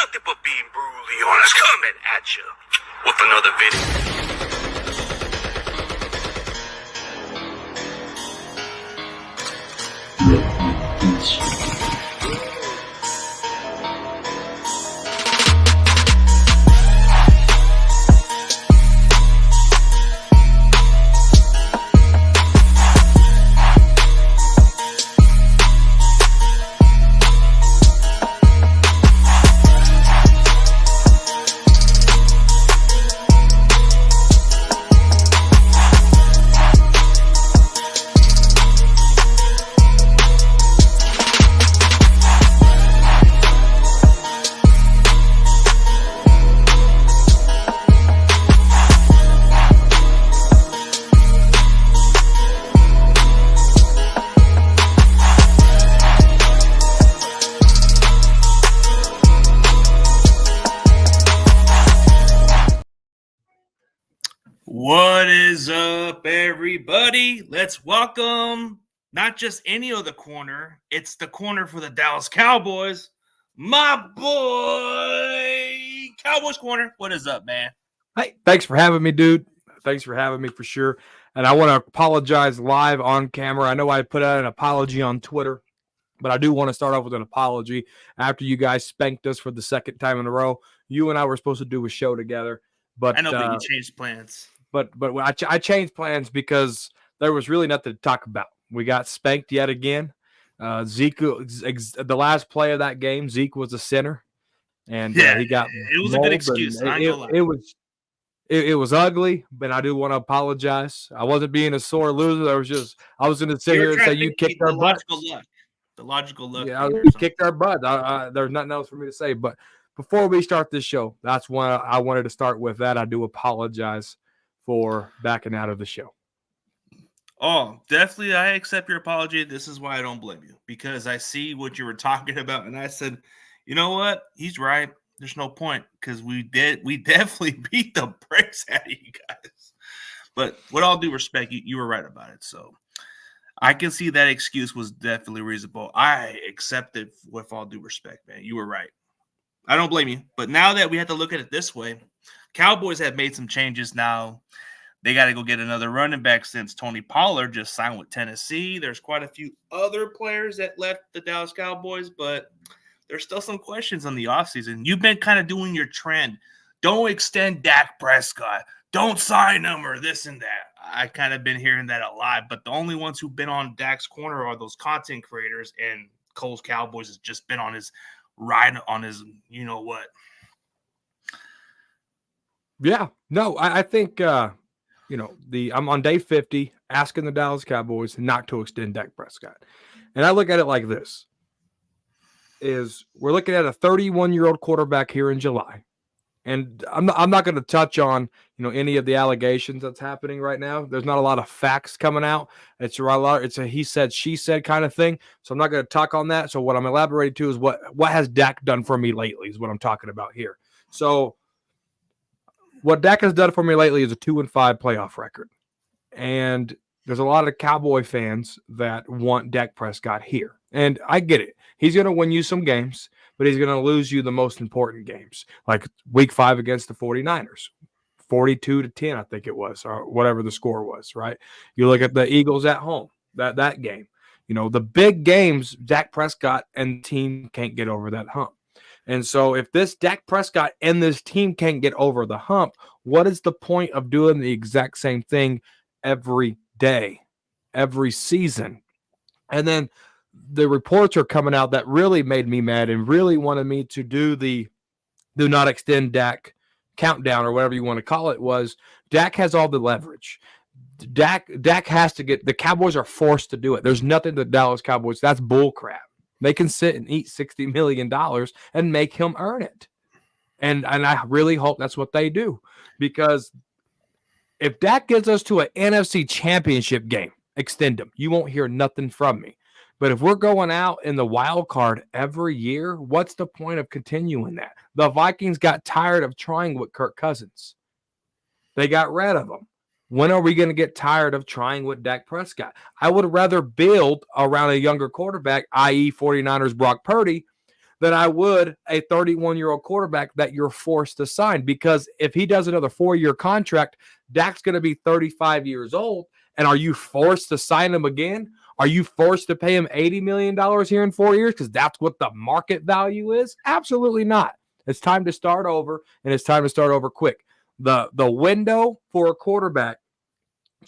nothing but being brutally honest, coming at you with another video. What is up, everybody? Let's welcome not just any other corner, it's the corner for the Dallas Cowboys. My boy, Cowboys Corner. What is up, man? Hey, thanks for having me, dude. Thanks for having me for sure. And I want to apologize live on camera. I know I put out an apology on Twitter, but I do want to start off with an apology. After you guys spanked us for the second time in a row, you and I were supposed to do a show together. But I know, but you changed plans. But I changed plans because there was really nothing to talk about. We got spanked yet again. Zeke, the last play of that game, Zeke was a center, and he got. It was a good excuse. It was ugly, but I do want to apologize. I wasn't being a sore loser. I was going to sit here and say you kicked our butt. The logical look. Yeah, you kicked our butt. There's nothing else for me to say. But before we start this show, that's why I wanted to start with that. I do apologize for backing out of the show. Oh, definitely. I accept your apology. This is why I don't blame you, because I see what you were talking about. And I said, you know what? He's right. There's no point, because we definitely beat the brakes out of you guys. But with all due respect, you were right about it. So I can see that excuse was definitely reasonable. I accept it with all due respect, man. You were right. I don't blame you. But now that we have to look at it this way, Cowboys have made some changes now. They got to go get another running back since Tony Pollard just signed with Tennessee. There's quite a few other players that left the Dallas Cowboys, but there's still some questions on the offseason. You've been kind of doing your trend. Don't extend Dak Prescott. Don't sign him or this and that. I kind of been hearing that a lot, but the only ones who've been on Dak's corner are those content creators, and Cole's Cowboys has just been on his ride on his, you know what. Yeah, no, I think, I'm on day 50 asking the Dallas Cowboys not to extend Dak Prescott. And I look at it like this, is we're looking at a 31-year-old quarterback here in July. And I'm not going to touch on, any of the allegations that's happening right now. There's not a lot of facts coming out. It's a he said, she said kind of thing. So I'm not going to talk on that. So what I'm elaborating to is what has Dak done for me lately is what I'm talking about here. So what Dak has done for me lately is a 2-5 playoff record. And there's a lot of Cowboy fans that want Dak Prescott here. And I get it. He's going to win you some games, but he's going to lose you the most important games, like week 5 against the 49ers, 42-10, I think it was, or whatever the score was, right? You look at the Eagles at home, that game. The big games, Dak Prescott and the team can't get over that hump. And so if this Dak Prescott and this team can't get over the hump, what is the point of doing the exact same thing every day, every season? And then the reports are coming out that really made me mad and really wanted me to do the do not extend Dak countdown or whatever you want to call it. Was Dak has all the leverage. Dak has to get – the Cowboys are forced to do it. There's nothing the Dallas Cowboys – that's bull crap. They can sit and eat $60 million and make him earn it. And I really hope that's what they do, because if Dak gets us to an NFC championship game, extend him. You won't hear nothing from me. But if we're going out in the wild card every year, what's the point of continuing that? The Vikings got tired of trying with Kirk Cousins. They got rid of him. When are we going to get tired of trying with Dak Prescott? I would rather build around a younger quarterback, i.e. 49ers Brock Purdy, than I would a 31-year-old quarterback that you're forced to sign. Because if he does another 4-year contract, Dak's going to be 35 years old. And are you forced to sign him again? Are you forced to pay him $80 million here in 4 years because that's what the market value is? Absolutely not. It's time to start over, and it's time to start over quick. The window for a quarterback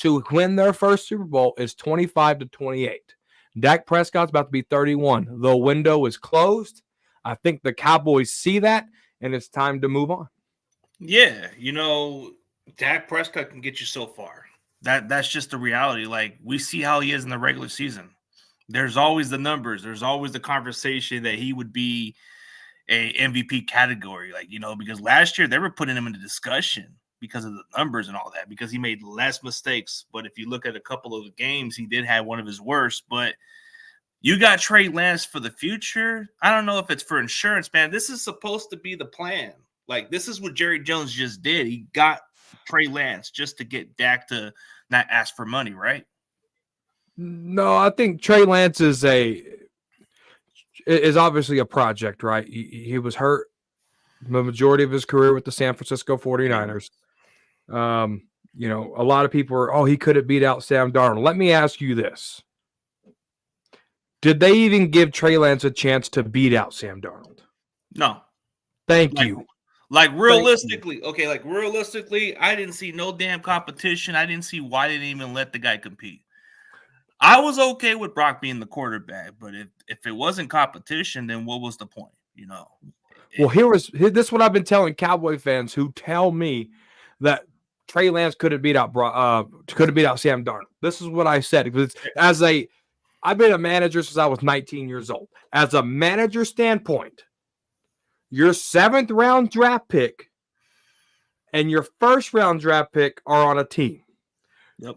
to win their first Super Bowl is 25 to 28. Dak Prescott's about to be 31. The window is closed. I think the Cowboys see that, and it's time to move on. Yeah, Dak Prescott can get you so far. That's just the reality. Like, we see how he is in the regular season. There's always the numbers. There's always the conversation that he would be a MVP category, because last year they were putting him into discussion because of the numbers and all that, because he made less mistakes. But if you look at a couple of the games, he did have one of his worst. But you got Trey Lance for the future. I don't know if it's for insurance, man. This is supposed to be the plan. Like, this is what Jerry Jones just did. He got Trey Lance just to get Dak to not ask for money, right? No, I think Trey Lance is obviously a project, right? He was hurt the majority of his career with the San Francisco 49ers. A lot of people are, he could have beat out Sam Darnold. Let me ask you this. Did they even give Trey Lance a chance to beat out Sam Darnold? No. Thank you. Realistically, I didn't see no damn competition. I didn't see why they didn't even let the guy compete. I was okay with Brock being the quarterback, but if it wasn't competition, then what was the point? Well, this is what I've been telling Cowboy fans who tell me that Trey Lance couldn't beat out Sam Darnold. This is what I said. I've been a manager since I was 19 years old. As a manager standpoint, your 7th round draft pick and your 1st round draft pick are on a team. Yep.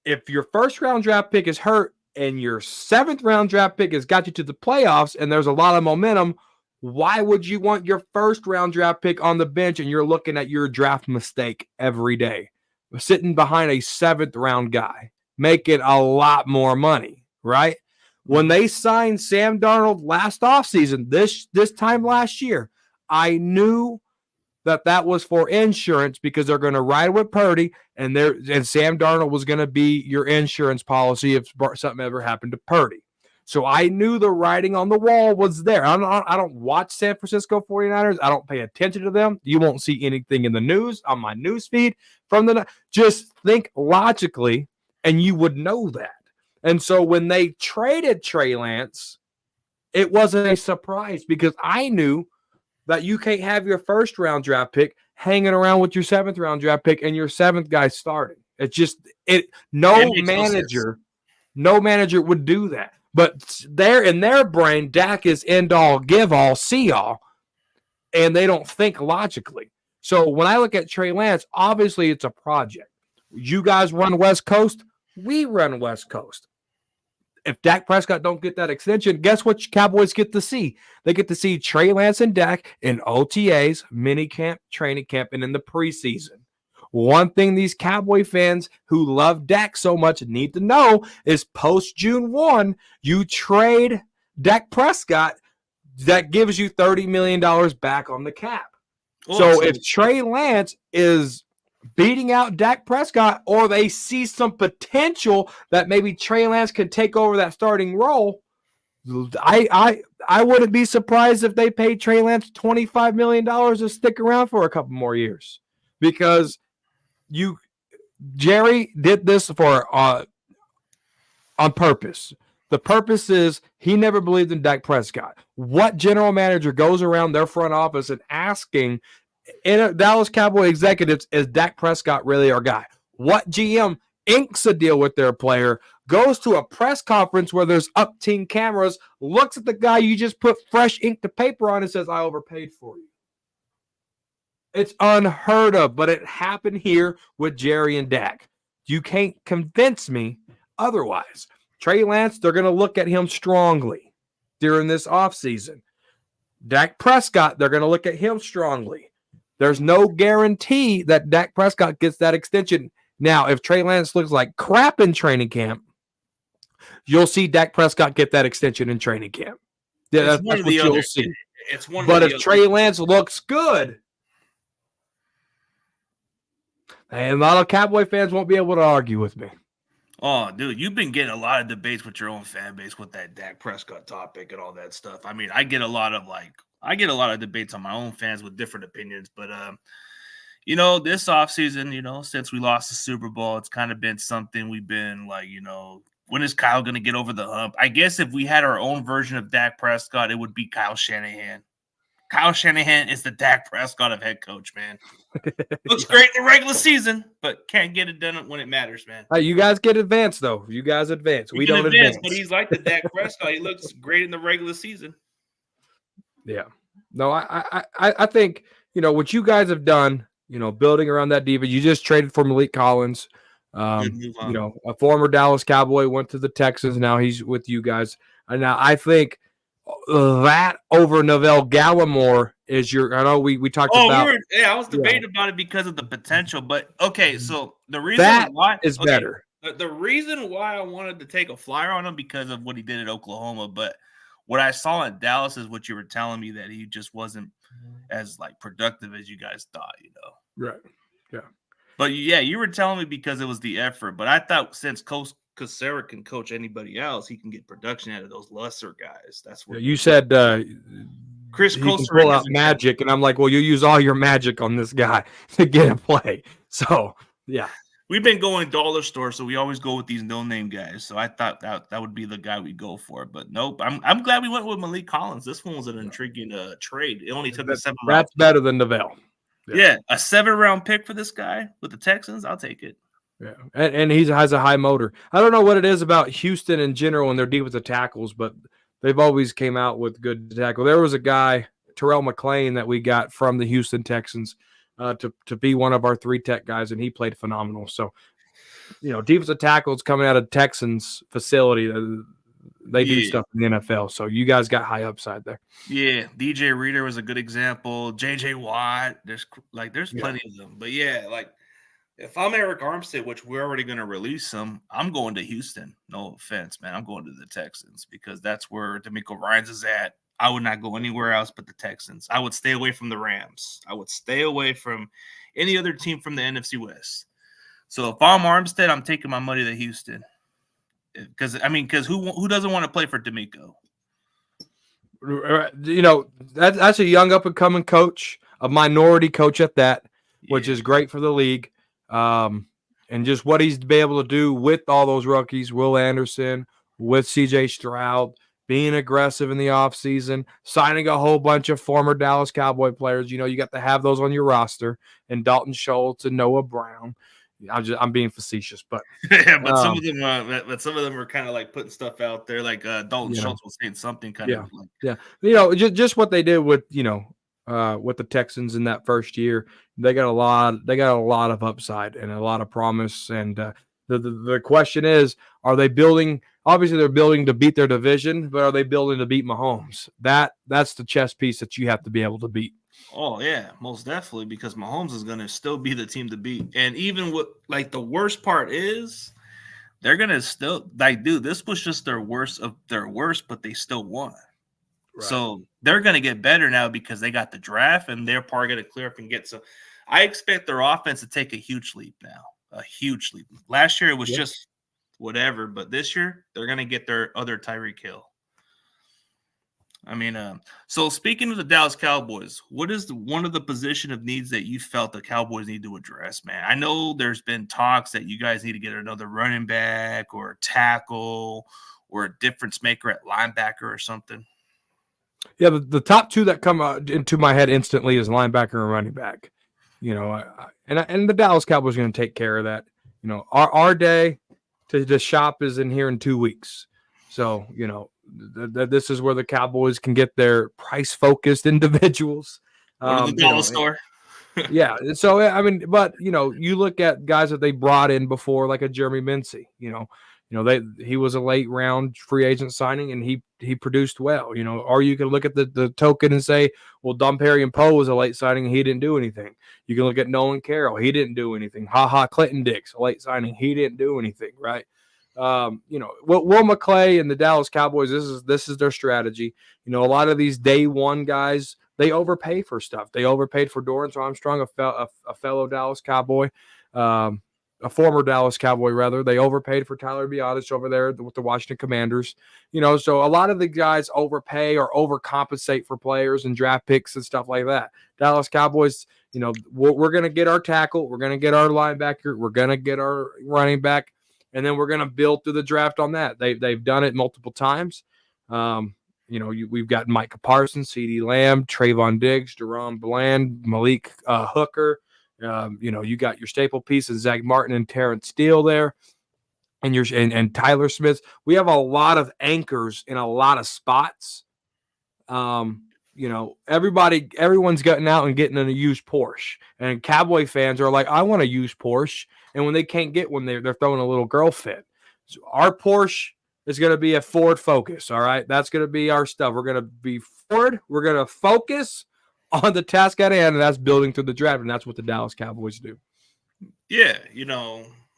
If your 1st round draft pick is hurt and your 7th round draft pick has got you to the playoffs and there's a lot of momentum, why would you want your 1st round draft pick on the bench and you're looking at your draft mistake every day? Sitting behind a 7th round guy, making a lot more money, right? When they signed Sam Darnold last offseason, this time last year, I knew that was for insurance because they're going to ride with Purdy, and Sam Darnold was going to be your insurance policy if something ever happened to Purdy. So I knew the writing on the wall was there. I don't watch San Francisco 49ers. I don't pay attention to them. You won't see anything in the news on my news feed just think logically, and you would know that. And so when they traded Trey Lance, it wasn't a surprise because I knew that you can't have your 1st round draft pick hanging around with your 7th round draft pick and your 7th guy starting. No manager would do that. But in their brain, Dak is end all, give all, see all, and they don't think logically. So when I look at Trey Lance, obviously it's a project. You guys run West Coast, we run West Coast. If Dak Prescott don't get that extension, guess what Cowboys get to see? They get to see Trey Lance and Dak in OTAs, minicamp, training camp, and in the preseason. One thing these Cowboy fans who love Dak so much need to know is post June 1, you trade Dak Prescott, that gives you $30 million back on the cap. So if Trey Lance is beating out Dak Prescott, or they see some potential that maybe Trey Lance could take over that starting role, I wouldn't be surprised if they paid Trey Lance $25 million to stick around for a couple more years, because Jerry did this on purpose. The purpose is he never believed in Dak Prescott. What general manager goes around their front office and asking Dallas Cowboy executives, is Dak Prescott really our guy? What GM inks a deal with their player, goes to a press conference where there's up-team cameras, looks at the guy you just put fresh ink to paper on and says, I overpaid for you? It's unheard of, but it happened here with Jerry and Dak. You can't convince me otherwise. Trey Lance, they're going to look at him strongly during this offseason. Dak Prescott, they're going to look at him strongly. There's no guarantee that Dak Prescott gets that extension. Now, if Trey Lance looks like crap in training camp, you'll see Dak Prescott get that extension in training camp. That's what you'll see. It's one But or if the other. Trey Lance looks good, and a lot of Cowboy fans won't be able to argue with me. Oh, dude, you've been getting a lot of debates with your own fan base with that Dak Prescott topic and all that stuff. I mean, I get a lot of debates on my own fans with different opinions, but this offseason, since we lost the Super Bowl, it's kind of been something we've been like, when is Kyle going to get over the hump? I guess if we had our own version of Dak Prescott, it would be Kyle Shanahan. Kyle Shanahan is the Dak Prescott of head coach, man. Looks great in the regular season, but can't get it done when it matters, man. You guys get advanced, though. You guys advance. We don't advance. But he's like the Dak Prescott. He looks great in the regular season. Yeah. No, I think, what you guys have done, building around that diva. You just traded for Malik Collins. A former Dallas Cowboy, went to the Texans. Now he's with you guys. And now I think that over Neville Gallimore is your. I know we talked about. I was debating about it because of the potential. But okay, so the reason why is better. The reason why I wanted to take a flyer on him because of what he did at Oklahoma, but what I saw in Dallas is what you were telling me, that he just wasn't as productive as you guys thought. Right. Yeah. But yeah, you were telling me because it was the effort. But I thought since Sarah can coach anybody else, he can get production out of those lesser guys. That's what you said. Chris can pull out magic, and I'm like, well, you use all your magic on this guy to get a play. So yeah, we've been going dollar store, so we always go with these no-name guys. So I thought that would be the guy we go for, but nope. I'm glad we went with Malik Collins. This one was an intriguing trade. It only took a 7 round. That's better than Neville. Yeah, a 7-round pick for this guy with the Texans. I'll take it. Yeah, and he has a high motor. I don't know what it is about Houston in general, and they're deep with the tackles, but they've always came out with good tackle. There was a guy, Terrell McClain, that we got from the Houston Texans to be one of our 3 tech guys, and he played phenomenal. So, defensive tackles coming out of Texans facility, they do stuff in the NFL. So you guys got high upside there. Yeah, DJ Reader was a good example. JJ Watt, there's plenty of them. But yeah, if I'm Eric Armstead, which we're already going to release him, I'm going to Houston. No offense, man. I'm going to the Texans because that's where DeMeco Ryans is at. I would not go anywhere else but the Texans. I would stay away from the Rams. I would stay away from any other team from the NFC West. So if I'm Armstead, I'm taking my money to Houston. Because who doesn't want to play for DeMeco? That's a young up-and-coming coach, a minority coach at that, which is great for the league. And just what he's been able to do with all those rookies, Will Anderson, with CJ Stroud, being aggressive in the offseason, signing a whole bunch of former Dallas Cowboy players. You got to have those on your roster, and Dalton Schultz and Noah Brown. I'm being facetious, but yeah, but some of them are kind of putting stuff out there, Dalton Schultz was saying something kind of just what they did with with the Texans in that first year. They got a lot of upside and a lot of promise. And the question is, are they building? Obviously, they're building to beat their division, but are they building to beat Mahomes? That's the chess piece that you have to be able to beat. Oh yeah, most definitely, because Mahomes is going to still be the team to beat. And even with the worst part is, they're going to still this was just their worst of their worst, but they still won. Right. So they're going to get better now because they got the draft, and they're probably going to clear up and get some. I expect their offense to take a huge leap now, a huge leap. Last year it was just whatever, but this year they're going to get their other Tyreek Hill. So speaking of the Dallas Cowboys, what is one of the position of needs that you felt the Cowboys need to address, man? I know there's been talks that you guys need to get another running back or a tackle or a difference maker at linebacker or something. Yeah, the top 2 that come into my head instantly is linebacker and running back. And the Dallas Cowboys are going to take care of that. Our day to shop is in here in 2 weeks. So, this is where the Cowboys can get their price-focused individuals. The dollar store. Yeah. So, but, you look at guys that they brought in before, like a Jeremy Mincey, he was a late round free agent signing, and he produced well, or you can look at the token and say, well, Domparian Poe was a late signing and he didn't do anything. You can look at Nolan Carroll. He didn't do anything. Clinton Dix, a late signing. He didn't do anything. Right. Will McClay and the Dallas Cowboys, this is their strategy. A lot of these day one guys, they overpay for stuff. They overpaid for Dorrance Armstrong, a fellow Dallas Cowboy, a former Dallas Cowboy, rather. They overpaid for Tyler Biadasz over there with the Washington Commanders. So a lot of the guys overpay or overcompensate for players and draft picks and stuff like that. Dallas Cowboys, we're going to get our tackle. We're going to get our linebacker. We're going to get our running back. And then we're going to build through the draft on that. They've done it multiple times. We've got Micah Parsons, CeeDee Lamb, Trayvon Diggs, Jerome Bland, Malik Hooker. You got your staple pieces, Zach Martin and Terrence Steele there, and Tyler Smith. We have a lot of anchors in a lot of spots. Everyone's getting out and getting in a used Porsche, and Cowboy fans are like, I want a used Porsche. And when they can't get one, they're throwing a little girl fit. So our Porsche is going to be a Ford Focus. All right. That's going to be our stuff. We're going to be Ford. We're going to focus on the task at hand, and that's building through the draft. And that's what the Dallas Cowboys do. Yeah.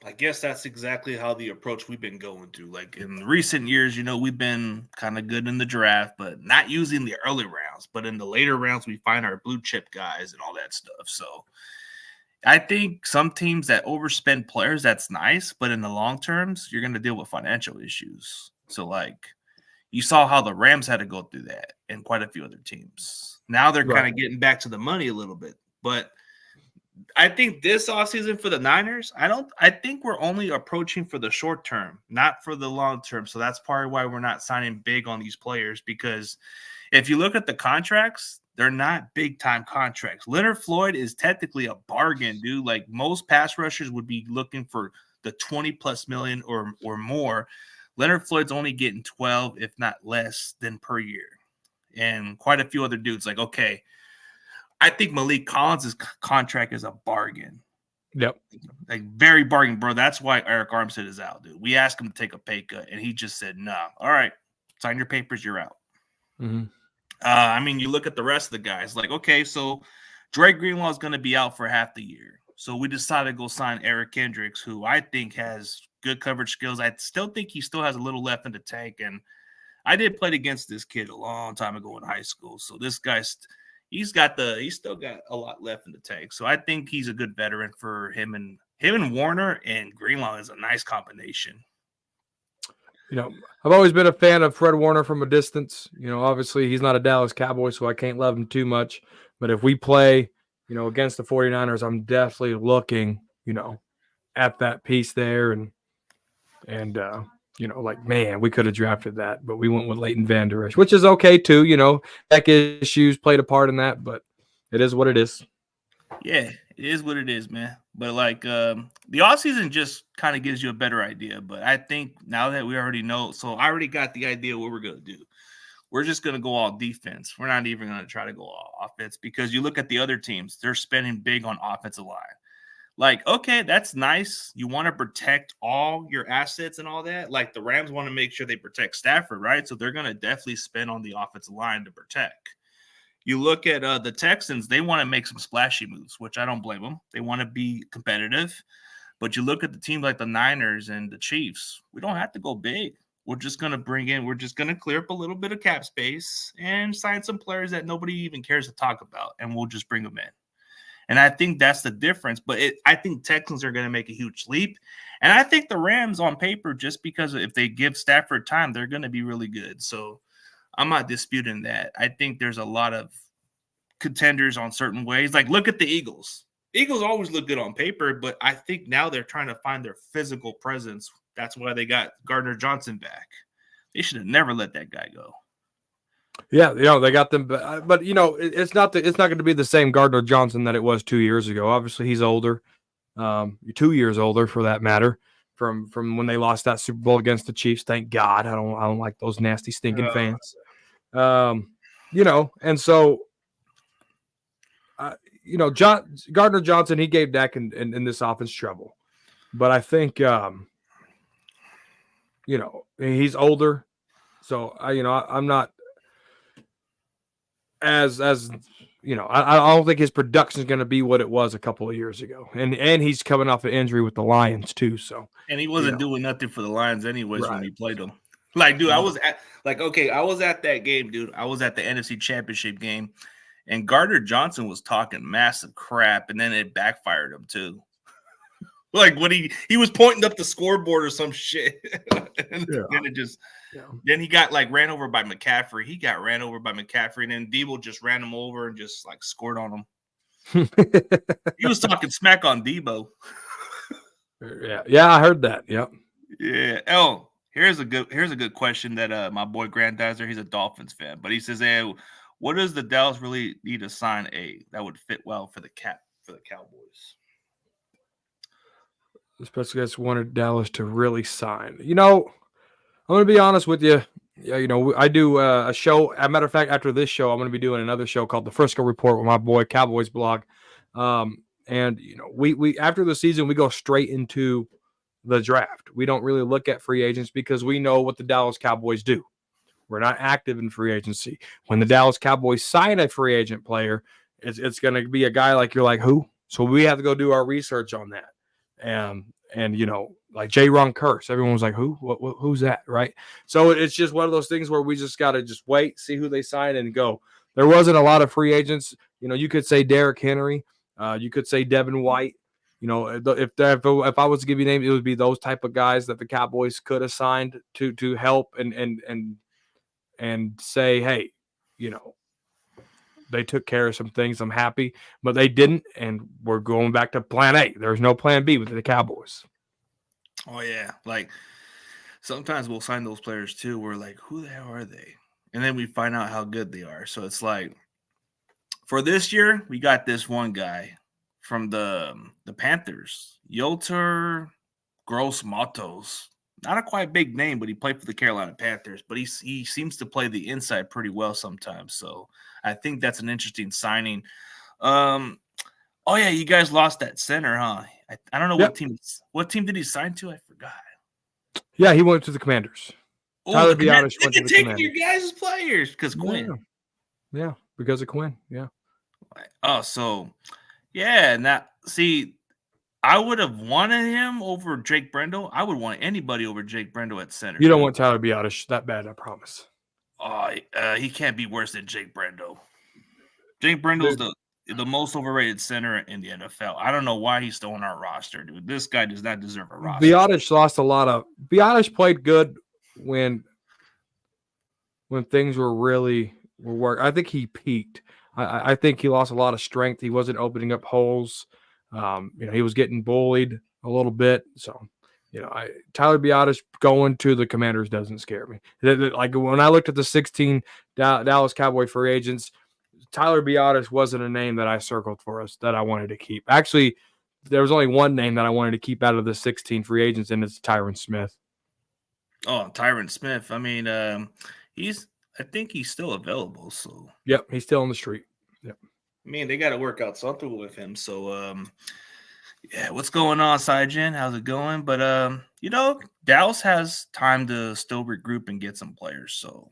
I guess that's exactly how the approach we've been going through. Like in recent years, we've been kind of good in the draft, but not using the early rounds. But in the later rounds, we find our blue chip guys and all that stuff. So I think some teams that overspend players, that's nice. But in the long terms, you're going to deal with financial issues. So you saw how the Rams had to go through that and quite a few other teams. Now they're kind of getting back to the money a little bit. But I think this offseason for the Niners, I think we're only approaching for the short term, not for the long term. So that's probably why we're not signing big on these players, because if you look at the contracts, they're not big time contracts. Leonard Floyd is technically a bargain, dude. Like most pass rushers would be looking for the 20+ million or more. Leonard Floyd's only getting 12, if not less than per year. And quite a few other dudes okay, I think Malik Collins' contract is a bargain. Yep. Like very bargain, bro. That's why Eric Armstead is out, dude. We asked him to take a pay cut, and he just said, no. All right, sign your papers, you're out. Mm-hmm. You look at the rest of the guys. Okay, so Dre Greenlaw is going to be out for half the year. So we decided to go sign Eric Kendricks, who I think has good coverage skills. I still think he still has a little left in the tank, and I did play against this kid a long time ago in high school. So this guy's he's still got a lot left in the tank. So I think he's a good veteran for him and Warner, and Greenlaw is a nice combination. I've always been a fan of Fred Warner from a distance. Obviously he's not a Dallas Cowboy, so I can't love him too much. But if we play, against the 49ers, I'm definitely looking, at that piece there and man, we could have drafted that, but we went with Leighton Vander Esch, which is okay too. Tech issues played a part in that, but it is what it is. Yeah, it is what it is, man. But the offseason just kind of gives you a better idea. But I think now that we already know, so I already got the idea what we're going to do. We're just going to go all defense. We're not even going to try to go all offense, because you look at the other teams, they're spending big on offensive line. Okay, that's nice. You want to protect all your assets and all that. The Rams want to make sure they protect Stafford, right? So they're going to definitely spend on the offensive line to protect. You look at the Texans, they want to make some splashy moves, which I don't blame them. They want to be competitive. But you look at the teams like the Niners and the Chiefs, we don't have to go big. We're just going to clear up a little bit of cap space and sign some players that nobody even cares to talk about, and we'll just bring them in. And I think that's the difference. But I think Texans are going to make a huge leap. And I think the Rams on paper, just because if they give Stafford time, they're going to be really good. So I'm not disputing that. I think there's a lot of contenders on certain ways. Look at the Eagles. Eagles always look good on paper, but I think now they're trying to find their physical presence. That's why they got Gardner Johnson back. They should have never let that guy go. Yeah, they got them, but it's not going to be the same Gardner Johnson that it was 2 years ago. Obviously, he's older, 2 years older for that matter, from when they lost that Super Bowl against the Chiefs. Thank God. I don't like those nasty stinking fans. And so, Gardner Johnson, he gave Dak in this offense trouble, but I think he's older, so I'm not as I don't think his production is going to be what it was a couple of years ago. And he's coming off an injury with the Lions too. So, And he wasn't doing nothing for the Lions anyways when right. we played them. Like, dude, I No. was at that game, dude. I was at the NFC Championship game, and Gardner Johnson was talking massive crap, and then it backfired him too. Like when he was pointing up the scoreboard or some shit, and then he got like ran over by McCaffrey. He got ran over by McCaffrey, and then Debo just ran him over and just like scored on him. He was talking smack on Debo. Yeah, I heard that. Yep. Yeah. Oh, here's a good question that my boy Grandizer, he's a Dolphins fan, but he says, "Hey, what does the Dallas really need to sign that would fit well for the Cowboys?" The special guys wanted Dallas to really sign. I'm going to be honest with you. Yeah, I do a show. As a matter of fact, after this show, I'm going to be doing another show called the Frisco Report with my boy Cowboys blog. And we after the season, we go straight into the draft. We don't really look at free agents because we know what the Dallas Cowboys do. We're not active in free agency. When the Dallas Cowboys sign a free agent player, it's going to be a guy like you're like, who? So we have to go do our research on that. And like J-Ron Curse, everyone's like, who? Who's that? Right? So it's just one of those things where we just got to just wait, see who they sign, and go. There wasn't a lot of free agents. You could say Derrick Henry. You could say Devin White. If I was to give you names, it would be those type of guys that the Cowboys could have signed to help and say, hey, they took care of some things. I'm happy, but they didn't, and we're going back to plan A. There's no plan B with the Cowboys. Oh yeah, like sometimes we'll sign those players too. We're like, who the hell are they? And then we find out how good they are. So it's like, for this year, we got this one guy from the Panthers, Yoter Gross Matos. Not a quite big name, but he played for the Carolina Panthers. But he seems to play the inside pretty well sometimes. So I think that's an interesting signing. Oh yeah, you guys lost that center, huh? I don't know what team did he sign to? I forgot. Yeah, he went to the Commanders. Tyler Biadasz went to the Commanders. Your guys' players because Quinn. Yeah, because of Quinn. Yeah. Oh, so yeah. Now, see, I would have wanted him over Jake Brendel. I would want anybody over Jake Brendel at center. You don't want Tyler Biadasz that bad, I promise. Oh, he can't be worse than Jake Brendel. Jake Brendel's the most overrated center in the NFL. I don't know why he's still on our roster, dude. This guy does not deserve a roster. Biadasz lost a lot of. Biadasz played good when things were working. I think he peaked. I think he lost a lot of strength. He wasn't opening up holes. He was getting bullied a little bit. So, Tyler Biadasz going to the Commanders doesn't scare me. Like when I looked at the 16 Dallas Cowboy free agents, Tyler Biadasz wasn't a name that I circled for us that I wanted to keep. Actually, there was only one name that I wanted to keep out of the 16 free agents, and it's Tyron Smith. Oh, Tyron Smith. I mean, I think he's still available. So yep, he's still on the street. Yep. I mean, they got to work out something with him. So, yeah, what's going on, Saijan? How's it going? But Dallas has time to still regroup and get some players. So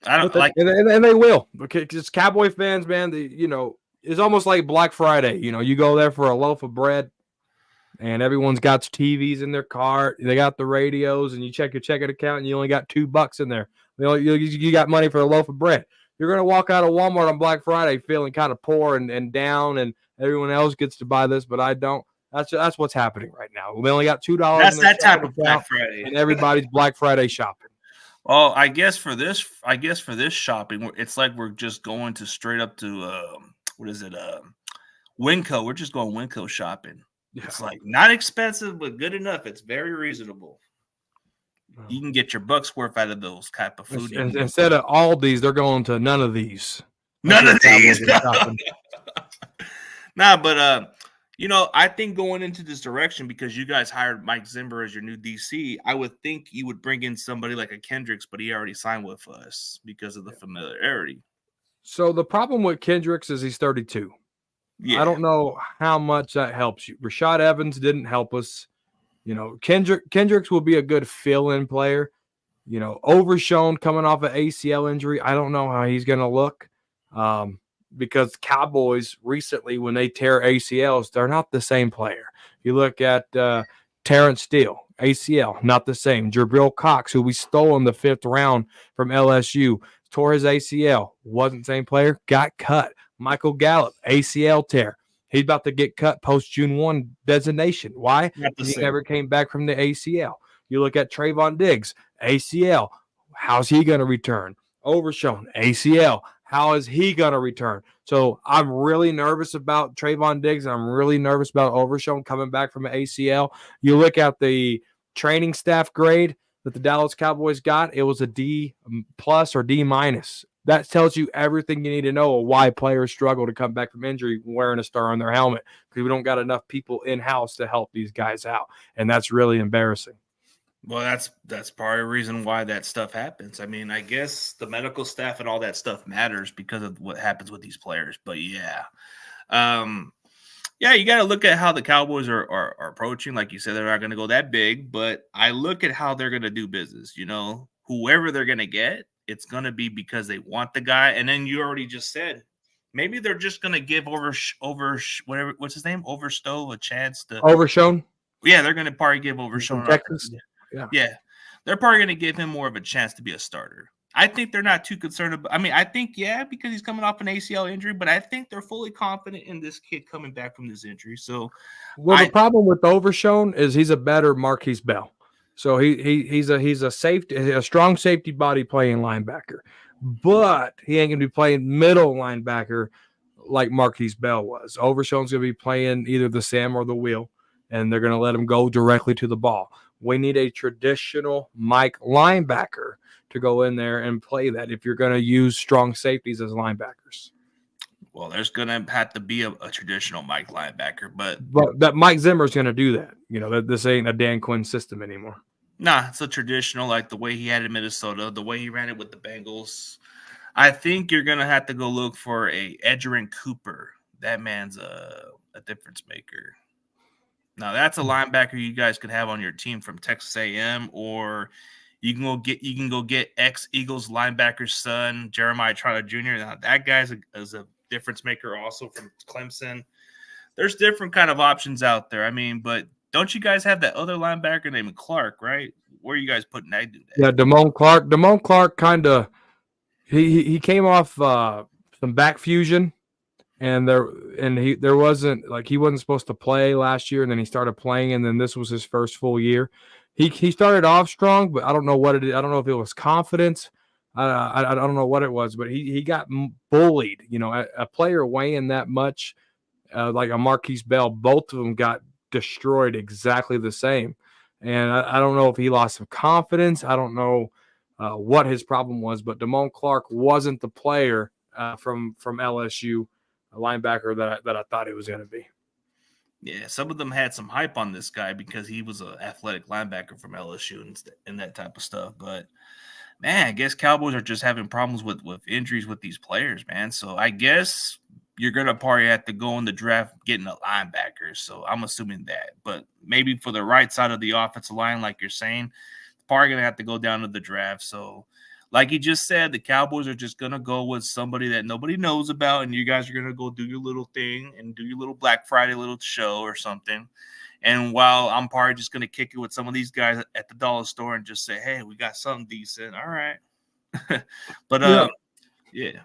I don't and they will, because Cowboy fans, man. It's almost like Black Friday. You go there for a loaf of bread, and everyone's got TVs in their car. They got the radios, and you check your checking account, and you only got $2 in there. You got money for a loaf of bread. You're going to walk out of Walmart on Black Friday feeling kind of poor and down, and everyone else gets to buy this, but I don't. That's what's happening right now. We only got $2. That's that type of Black Friday, and everybody's Black Friday shopping. Well, I guess for this shopping, it's like we're just going to straight up to Winco. We're just going Winco shopping. Yeah. It's like not expensive, but good enough. It's very reasonable. You can get your buck's worth out of those type of food. Instead of all these, they're going to none of these. None of these. Nah, but I think going into this direction, because you guys hired Mike Zimmer as your new DC, I would think you would bring in somebody like a Kendricks, but he already signed with us because of the familiarity. So the problem with Kendricks is he's 32. Yeah. I don't know how much that helps you. Rashad Evans didn't help us. Kendricks will be a good fill-in player. Overshown coming off an ACL injury. I don't know how he's going to look. because Cowboys recently, when they tear ACLs, they're not the same player. You look at Terrence Steele, ACL, not the same. Jabril Cox, who we stole in the 5th round from LSU, tore his ACL, wasn't the same player, got cut. Michael Gallup, ACL tear. He's about to get cut post June 1 designation. Why? Not the Because he same. never came back from the ACL. You look at Trayvon Diggs, ACL. How's he going to return? Overshown, ACL. How is he going to return? So I'm really nervous about Trayvon Diggs. I'm really nervous about Overshown coming back from an ACL. You look at the training staff grade that the Dallas Cowboys got, it was a D plus or D minus. That tells you everything you need to know of why players struggle to come back from injury wearing a star on their helmet, because we don't got enough people in-house to help these guys out, and that's really embarrassing. Well, that's part of the reason why that stuff happens. I mean, I guess the medical staff and all that stuff matters because of what happens with these players. But yeah, yeah, you got to look at how the Cowboys are approaching. Like you said, they're not going to go that big, but I look at how they're going to do business. You know, whoever they're going to get, it's going to be because they want the guy. And then you already just said maybe they're just going to give whatever what's his name Overstow a chance to Overshown. Yeah, they're going to probably give Overshown From Texas. Yeah, they're probably going to give him more of a chance to be a starter. I think they're not too concerned about. I mean, I think because he's coming off an ACL injury, but I think they're fully confident in this kid coming back from this injury. So, the problem with Overshown is he's a better Marquise Bell. So he's a strong safety body playing linebacker, but he ain't gonna be playing middle linebacker like Marquise Bell was. Overshown's gonna be playing either the Sam or the wheel, and they're gonna let him go directly to the ball. We need a traditional Mike linebacker to go in there and play that if you're going to use strong safeties as linebackers. Well, there's going to have to be a traditional Mike linebacker, but that Mike Zimmer's going to do that. You know, this ain't a Dan Quinn system anymore. Nah, it's a traditional, like the way he had in Minnesota, the way he ran it with the Bengals. I think you're going to have to go look for a Edgerrin Cooper. That man's a difference maker. Now that's a linebacker you guys could have on your team from Texas A&M, or you can go get ex-Eagles linebacker's son, Jeremiah Trotter Jr. Now that guy's is a difference maker also from Clemson. There's different kind of options out there. I mean, but don't you guys have that other linebacker named Clark, right? Where are you guys putting that dude at? Yeah, Damone Clark. Damone Clark kind of he came off some back fusion. And there wasn't, like, he wasn't supposed to play last year, and then he started playing, and then this was his first full year. He started off strong, but I don't know what it is. I don't know if it was confidence. I don't know what it was, but he got bullied. You know, a player weighing that much, like a Marquise Bell, both of them got destroyed exactly the same. And I don't know if he lost some confidence. I don't know what his problem was, but Damone Clark wasn't the player from LSU. A linebacker that I thought he was going to be. Yeah, some of them had some hype on this guy because he was an athletic linebacker from LSU and that type of stuff. But, man, I guess Cowboys are just having problems with injuries with these players, man. So I guess you're going to probably have to go in the draft getting a linebacker. So I'm assuming that. But maybe for the right side of the offensive line, like you're saying, probably going to have to go down to the draft. So, like you just said, the Cowboys are just going to go with somebody that nobody knows about, and you guys are going to go do your little thing and do your little Black Friday little show or something. And while I'm probably just going to kick it with some of these guys at the dollar store and just say, hey, we got something decent. All right. But, yeah.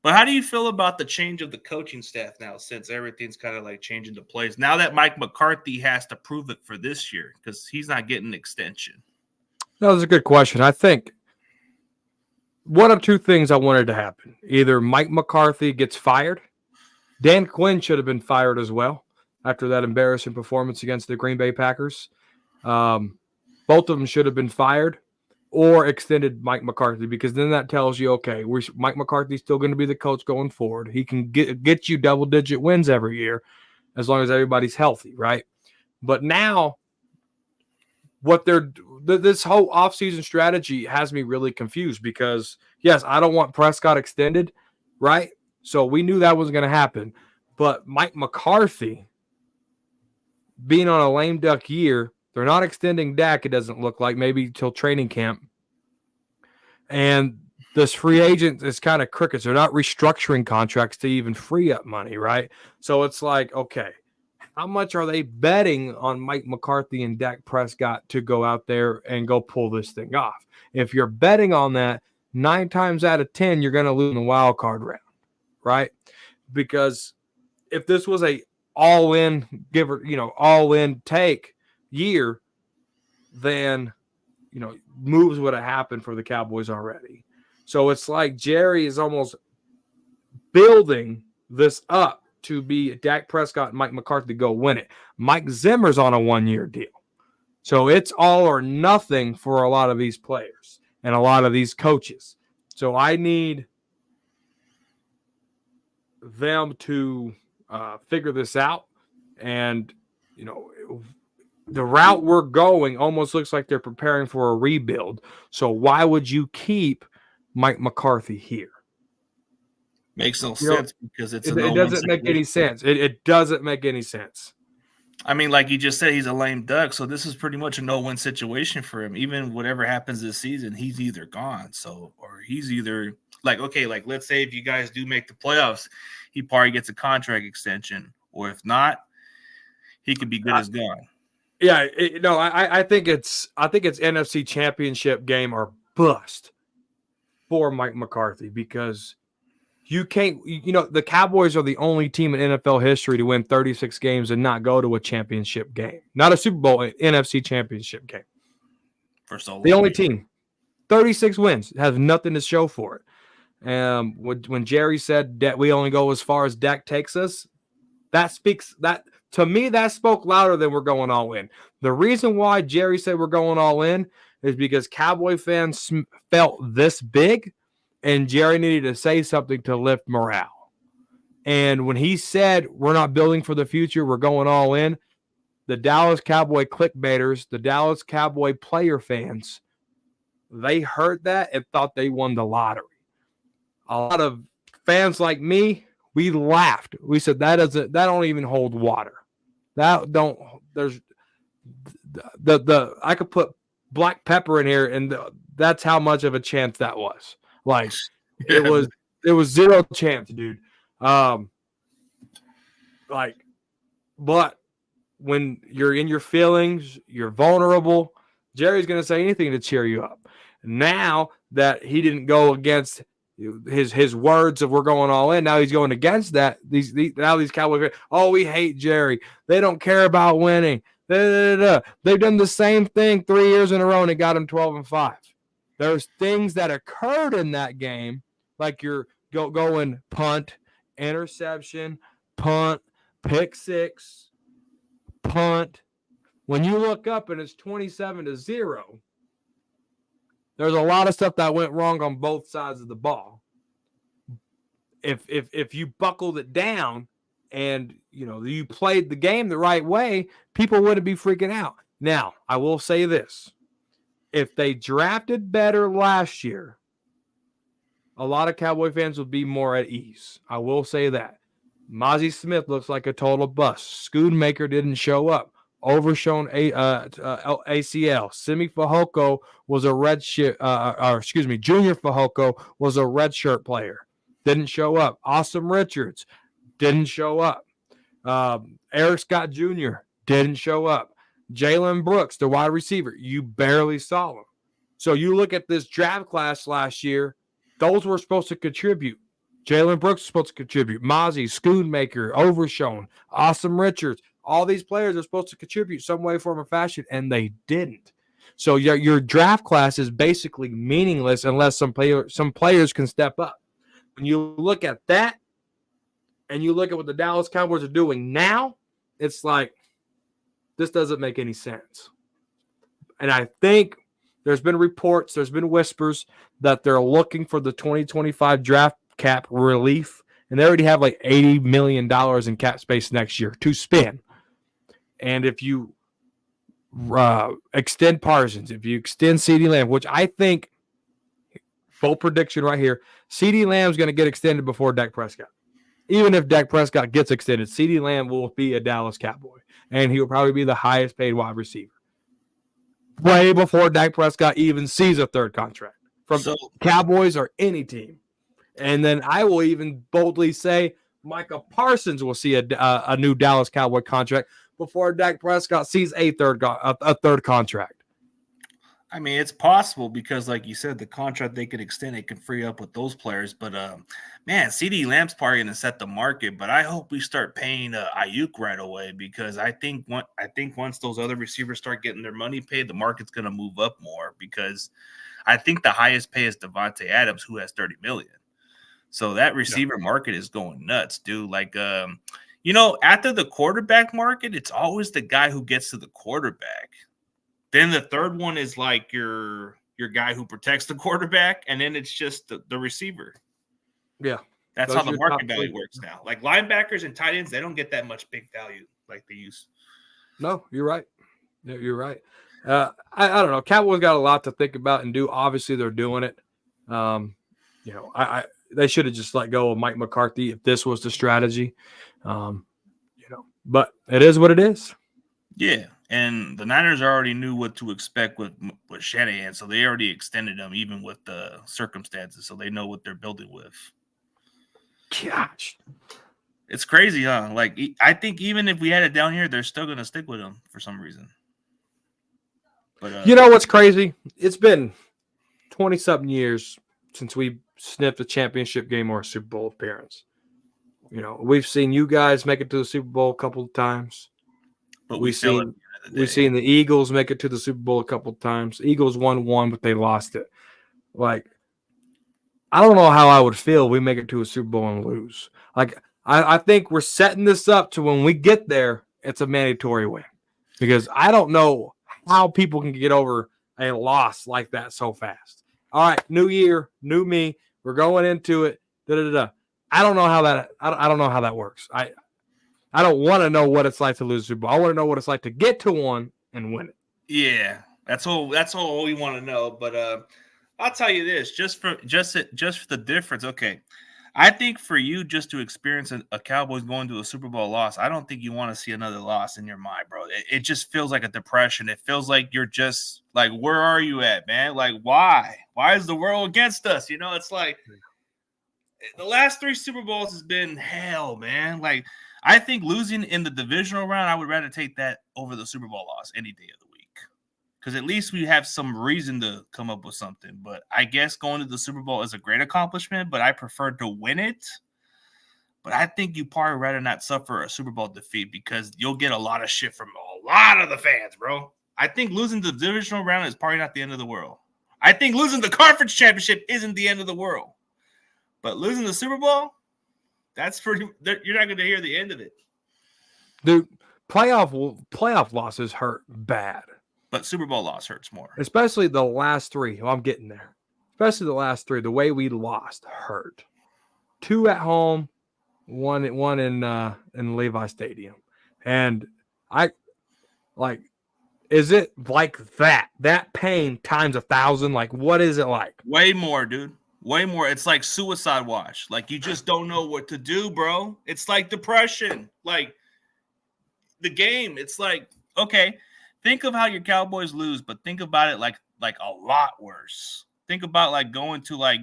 But how do you feel about the change of the coaching staff now, since everything's kind of like changing the plays? Now that Mike McCarthy has to prove it for this year because he's not getting an extension. That was a good question. I think one of two things I wanted to happen. Either Mike McCarthy gets fired. Dan Quinn should have been fired as well after that embarrassing performance against the Green Bay Packers. Both of them should have been fired or extended Mike McCarthy, because then that tells you, okay, Mike McCarthy's still going to be the coach going forward. He can get you double-digit wins every year as long as everybody's healthy, right? But now this whole offseason strategy has me really confused because, yes, I don't want Prescott extended, right? So we knew that was going to happen. But Mike McCarthy being on a lame duck year, they're not extending Dak, it doesn't look like, maybe till training camp. And this free agent is kind of crickets. They're not restructuring contracts to even free up money, right? So it's like, okay, how much are they betting on Mike McCarthy and Dak Prescott to go out there and go pull this thing off? If you're betting on that, 9 times out of 10, you're going to lose in the wild card round, right? Because if this was a all-in all-in take year, then moves would have happened for the Cowboys already. So it's like Jerry is almost building this up to be Dak Prescott and Mike McCarthy to go win it. Mike Zimmer's on a 1-year deal. So it's all or nothing for a lot of these players and a lot of these coaches. So I need them to figure this out. And, the route we're going almost looks like they're preparing for a rebuild. So why would you keep Mike McCarthy here? Makes no sense because it doesn't make any sense. It doesn't make any sense. I mean, like you just said, he's a lame duck. So this is pretty much a no-win situation for him. Even whatever happens this season, he's either gone. So, or he's either okay, let's say if you guys do make the playoffs, he probably gets a contract extension, or if not, he could be good as gone. Yeah, I think it's NFC Championship game or bust for Mike McCarthy, because you can't. The Cowboys are the only team in NFL history to win 36 games and not go to a championship game, not a Super Bowl, an NFC Championship game. For so long, the only team, 36 wins, has nothing to show for it. When Jerry said that we only go as far as Dak takes us, to me, that spoke louder than we're going all in. The reason why Jerry said we're going all in is because Cowboy fans felt this big, and Jerry needed to say something to lift morale. And when he said we're not building for the future, we're going all in, the Dallas Cowboy clickbaiters, the Dallas Cowboy player fans, they heard that and thought they won the lottery. A lot of fans like me, we laughed. We said that don't even hold water. I could put black pepper in here, and that's how much of a chance that was. Like, it was zero chance, dude. But when you're in your feelings, you're vulnerable. Jerry's going to say anything to cheer you up. Now that he didn't go against his words of we're going all in, now he's going against that. These Cowboys, we hate Jerry. They don't care about winning. They've done the same thing 3 years in a row and it got him 12-5. There's things that occurred in that game, like you're going punt, interception, punt, pick six, punt. When you look up and it's 27-0, there's a lot of stuff that went wrong on both sides of the ball. If you buckled it down and you played the game the right way, people wouldn't be freaking out. Now, I will say this. If they drafted better last year, a lot of Cowboy fans would be more at ease. I will say that. Mozzie Smith looks like a total bust. Schoonmaker didn't show up. Overshown ACL. Simi Fehoko was a Junior Fehoko was a redshirt player. Didn't show up. Awesome Richards didn't show up. Eric Scott Jr. didn't show up. Jalen Brooks, the wide receiver, you barely saw him. So you look at this draft class last year, those were supposed to contribute. Jalen Brooks was supposed to contribute. Mozzie, Schoonmaker, Overshown, Awesome Richards. All these players are supposed to contribute some way, form, or fashion, and they didn't. So your draft class is basically meaningless unless some players can step up. When you look at that and you look at what the Dallas Cowboys are doing now, it's like, this doesn't make any sense. And I think there's been reports, there's been whispers that they're looking for the 2025 draft cap relief, and they already have like $80 million in cap space next year to spend. And if you extend Parsons, if you extend CeeDee Lamb, which I think, full prediction right here, CeeDee Lamb's going to get extended before Dak Prescott. Even if Dak Prescott gets extended, CeeDee Lamb will be a Dallas Cowboy, and he will probably be the highest paid wide receiver. Way before Dak Prescott even sees a third contract. from Cowboys or any team. And then I will even boldly say Micah Parsons will see a new Dallas Cowboy contract before Dak Prescott sees a third contract. I mean, it's possible because, like you said, the contract they could extend, it can free up with those players. But man, CeeDee Lamb's probably going to set the market. But I hope we start paying Ayuk right away because I think once those other receivers start getting their money paid, the market's going to move up more because I think the highest pay is Devontae Adams, who has $30 million. So that receiver market is going nuts, dude. Like, after the quarterback market, it's always the guy who gets to the quarterback. Then the third one is like your guy who protects the quarterback, and then it's just the receiver. Yeah. That's how the market value works now. Like linebackers and tight ends, they don't get that much big value like they used. No, you're right. Yeah, you're right. I don't know. Cowboys got a lot to think about and do. Obviously, they're doing it. They should have just let go of Mike McCarthy if this was the strategy. But it is what it is. Yeah. And the Niners already knew what to expect with Shanahan, so they already extended him even with the circumstances, so they know what they're building with. Gosh. It's crazy, huh? Like, I think even if we had it down here, they're still going to stick with him for some reason. But you know what's crazy? It's been 20-something years since we sniffed a championship game or a Super Bowl appearance. We've seen you guys make it to the Super Bowl a couple of times. But we've seen the Eagles make it to the Super Bowl a couple of times. Eagles won one, but they lost it. Like, I don't know how I would feel if we make it to a Super Bowl and lose. Like, I think we're setting this up to when we get there, it's a mandatory win. Because I don't know how people can get over a loss like that so fast. All right, new year, new me. We're going into it. I don't know how that. I don't know how that works. I don't want to know what it's like to lose a Super Bowl. I want to know what it's like to get to one and win it. Yeah, that's all we want to know. But I'll tell you this, just for the difference. Okay, I think for you just to experience a Cowboys going to a Super Bowl loss, I don't think you want to see another loss in your mind, bro. It just feels like a depression. It feels like you're just like, where are you at, man? Like, why? Why is the world against us? It's like the last 3 Super Bowls has been hell, man. Like, I think losing in the divisional round, I would rather take that over the Super Bowl loss any day of the week. Because at least we have some reason to come up with something. But I guess going to the Super Bowl is a great accomplishment, but I prefer to win it. But I think you probably rather not suffer a Super Bowl defeat because you'll get a lot of shit from a lot of the fans, bro. I think losing the divisional round is probably not the end of the world. I think losing the conference championship isn't the end of the world. But losing the Super Bowl, you're not going to hear the end of it. Dude, playoff losses hurt bad. But Super Bowl loss hurts more. Especially the last 3. I'm getting there. Especially the last 3. The way we lost hurt. 2 at home, one in Levi Stadium. And is it like that? That pain times 1,000? Like, what is it like? Way more, dude. Way more. It's like suicide watch. Like, you just don't know what to do, bro. It's like depression. Like, the game, it's like, okay, think of how your Cowboys lose, but think about it like a lot worse. Think about like going to how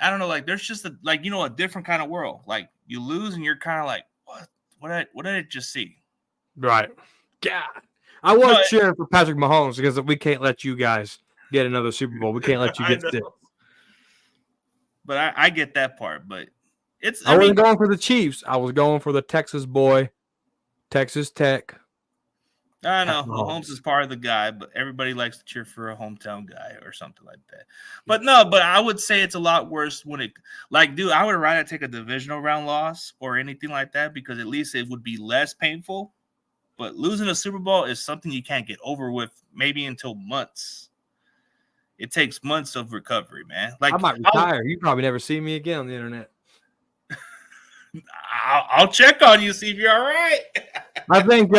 I don't know, like there's just a different kind of world. Like, you lose and you're kind of like, what did I just see? Right. God. I was cheering for Patrick Mahomes because we can't let you guys get another Super Bowl. We can't let you get 6. But I get that part. But I wasn't going for the Chiefs. I was going for the Texas boy, Texas Tech. I know Mahomes is part of the guy, but everybody likes to cheer for a hometown guy or something like that. But but I would say it's a lot worse when dude, I would rather take a divisional round loss or anything like that because at least it would be less painful. But losing a Super Bowl is something you can't get over with maybe until months. It takes months of recovery, man. Like, I might retire. You probably never see me again on the internet. I'll check on you, see if you're all right. I think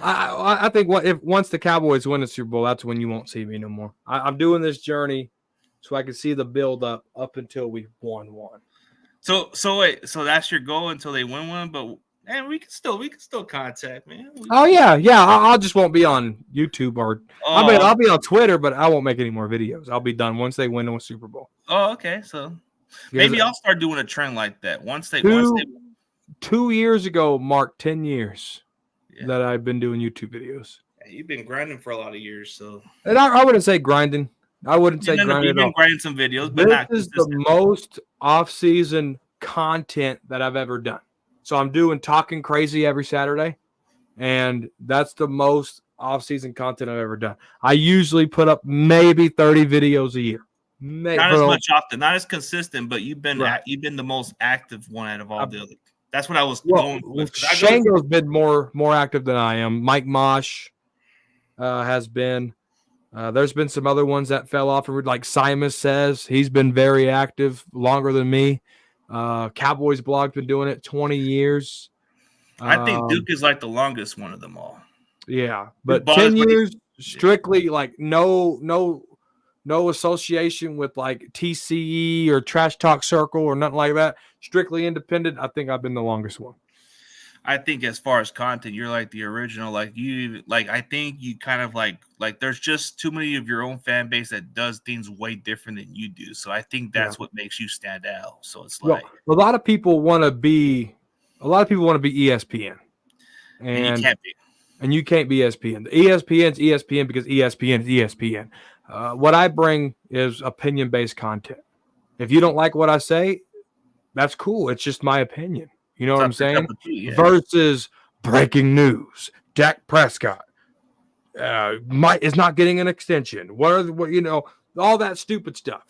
I think once the Cowboys win the Super Bowl, that's when you won't see me no more. I'm doing this journey so I can see the build up until we won one. So wait, so that's your goal until they win one, but And we can still contact, man. Oh yeah. I just won't be on YouTube or I'll be on Twitter, but I won't make any more videos. I'll be done once they win a Super Bowl. Oh, okay. So Because maybe I'll start doing a trend like that. Once they 2 years ago marked 10 years yeah. that I've been doing YouTube videos. Yeah, you've been grinding for a lot of years, so. And I wouldn't say grinding. I wouldn't say grinding You've at all. been grinding some videos, but this not is consistent. the most off-season content that I've ever done. So I'm doing Talking Crazy every Saturday, and that's the most off-season content I've ever done. I usually put up maybe 30 videos a year. Not as much often, not as consistent, but you've been the most active one out of all the other. That's what I was going with. Shango's been more active than I am. Mike Mosh has been. There's been some other ones that fell off. Like Simus says, he's been very active longer than me. Cowboys blog's been doing it 20 years. I think Duke is like the longest one of them all. Yeah, but 10 years strictly like no association with like TCE or Trash Talk Circle or nothing like that. Strictly independent. I think I've been the longest one. I think as far as content, you're like the original. Like I think you kind of like there's just too many of your own fan base that does things way different than you do. So I think that's what makes you stand out. So it's like a lot of people want to be ESPN, and you can't be. And you can't be ESPN. The ESPN's ESPN because ESPN is ESPN. What I bring is opinion-based content. If you don't like what I say, that's cool. It's just my opinion. You know what I'm saying? Versus breaking news. Dak Prescott is not getting an extension. All that stupid stuff,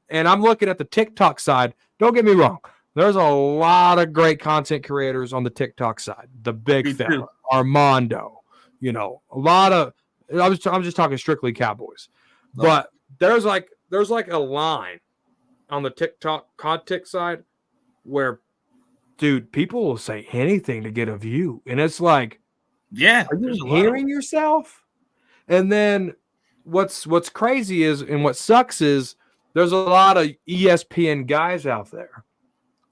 And I'm looking at the TikTok side. Don't get me wrong. There's a lot of great content creators on the TikTok side. The Big Fella, Armando, a lot of. I'm just talking strictly Cowboys, but there's like a line on the TikTok content side where, dude, people will say anything to get a view, and it's like, are you hearing yourself? And then what's crazy is, and what sucks is, there's a lot of ESPN guys out there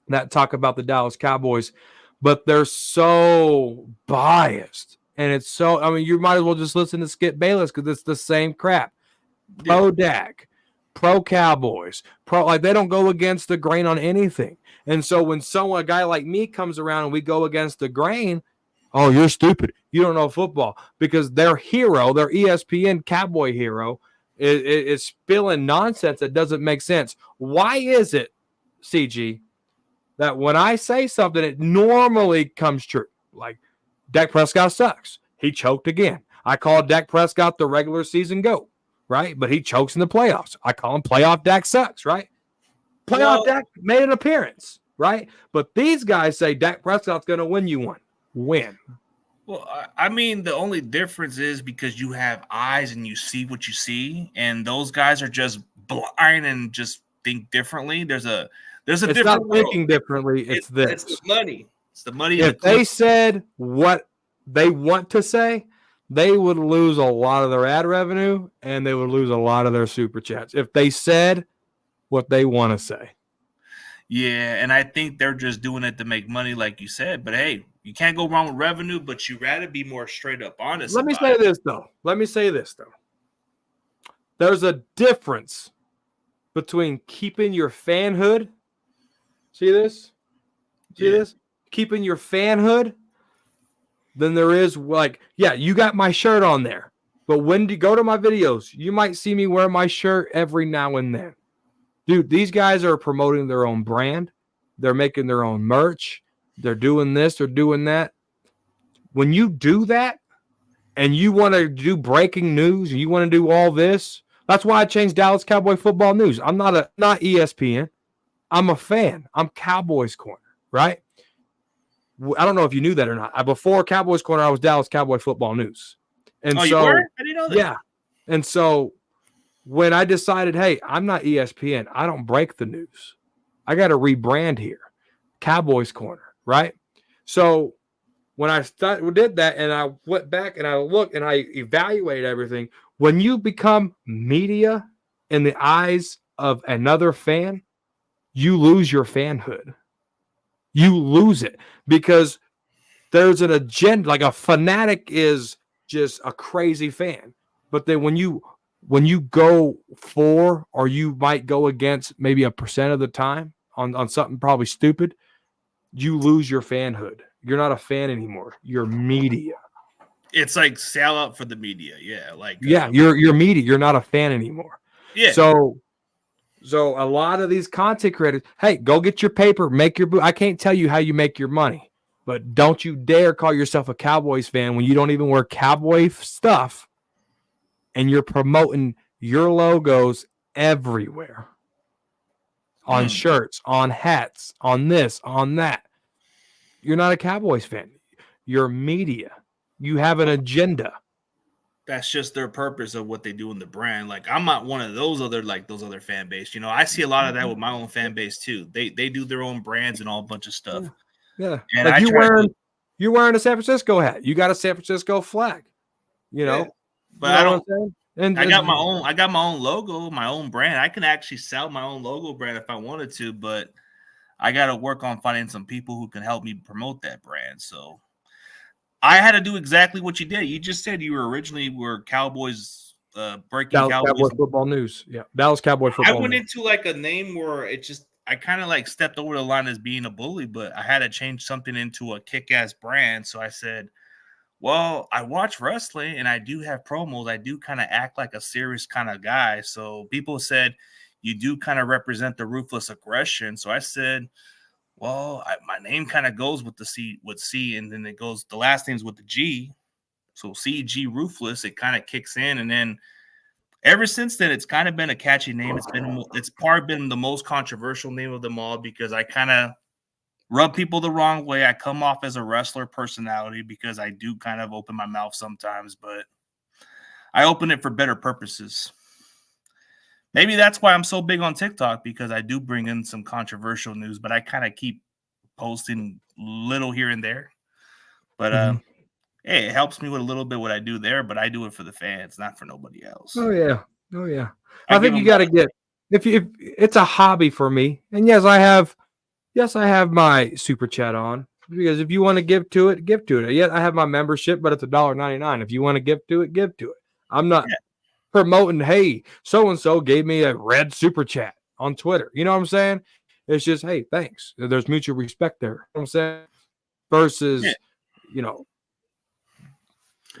that talk about the Dallas Cowboys, but they're so biased. And it's so, you might as well just listen to Skip Bayless because it's the same crap. Pro Dak, pro Cowboys, they don't go against the grain on anything. And so when a guy like me comes around and we go against the grain, oh, you're stupid. You don't know football. Because their hero, their ESPN Cowboy hero, is spilling nonsense that doesn't make sense. Why is it, CG, that when I say something, it normally comes true? Like, Dak Prescott sucks. He choked again. I call Dak Prescott the regular season GOAT, right? But he chokes in the playoffs. I call him playoff Dak sucks, right? Playoff Dak made an appearance, right? But these guys say Dak Prescott's going to win you one. Win. Well, I mean, the only difference is because you have eyes and you see what you see, and those guys are just blind and just think differently. There's a different not thinking differently. It's this. It's the money. It's the money. If they said what they want to say, they would lose a lot of their ad revenue and they would lose a lot of their super chats. If they said what they want to say. Yeah, and I think they're just doing it to make money, like you said. But hey, you can't go wrong with revenue, but you rather be more straight up honest. Let me say this though. There's a difference between keeping your fanhood. See this? Keeping your fanhood. Then there is you got my shirt on there. But when you go to my videos, you might see me wear my shirt every now and then. Dude, these guys are promoting their own brand. They're making their own merch. They're doing this, they're doing that. When you do that and you want to do breaking news, you want to do all this, that's why I changed Dallas Cowboy Football News. I'm not ESPN. I'm a fan. I'm Cowboys Corner, right? I don't know if you knew that or not. Before Cowboys Corner, I was Dallas Cowboy Football News. And you were? I didn't know that. Yeah. And so when I decided, hey, I'm not ESPN, I don't break the news. I got to rebrand here. Cowboys Corner, right? So when I did that and I went back and I looked and I evaluated everything, when you become media in the eyes of another fan, you lose your fanhood. You lose it because there's an agenda. Like a fanatic is just a crazy fan, but then when you go for, or you might go against maybe a percent of the time on something probably stupid, you lose your fanhood. You're not a fan anymore. You're media. It's like sell out for the media. Yeah, like Yeah, you're media. You're not a fan anymore. yeah. So a lot of these content creators, hey, go get your paper, make your. I can't tell you how you make your money, but don't you dare call yourself a Cowboys fan when you don't even wear Cowboy stuff, and you're promoting your logos everywhere on shirts, on hats, on this, on that. You're not a Cowboys fan. You're media. You have an agenda. That's just their purpose of what they do in the brand. Like I'm not one of those other fan base. You know, I see a lot of that with my own fan base too. They do their own brands and all a bunch of stuff. Yeah. And Like I try to, you wearing a San Francisco hat. You got a San Francisco flag. You know. yeah. But You know I what don't. I'm saying? And I got my own. I got my own logo, my own brand. I can actually sell my own logo brand if I wanted to, but I got to work on finding some people who can help me promote that brand. So I had to do exactly what you did. You just said you were Cowboys, breaking Dallas Cowboys. Cowboy football news. Yeah. Dallas Cowboy I football went news. into like a name where I kind of like stepped over the line as being a bully, but I had to change something into a kick-ass brand. So I said, well, I watch wrestling and I do have promos. I do kind of act like a serious kind of guy. So people said, you do kind of represent the ruthless aggression. So I said, well, my name kind of goes with the C, and then it goes, the last name's with the G. So CG Ruthless, it kind of kicks in. And then ever since then, it's kind of been a catchy name. It's probably been the most controversial name of them all because I kind of rub people the wrong way. I come off as a wrestler personality because I do kind of open my mouth sometimes, but I open it for better purposes. Maybe that's why I'm so big on TikTok, because I do bring in some controversial news, but I kind of keep posting little here and there. But hey, it helps me with a little bit what I do there, but I do it for the fans, not for nobody else. Oh yeah. Oh yeah. I I give think you them got to get, if it's a hobby for me. And yes, I have my super chat on, because if you want to give to it, give to it. Yeah, I have my membership, but it's $1.99. If you want to give to it, give to it. I'm not promoting, hey, so and so gave me a red super chat on Twitter. You know what I'm saying? It's just, hey, thanks. There's mutual respect there. You know what I'm saying? Versus, you know,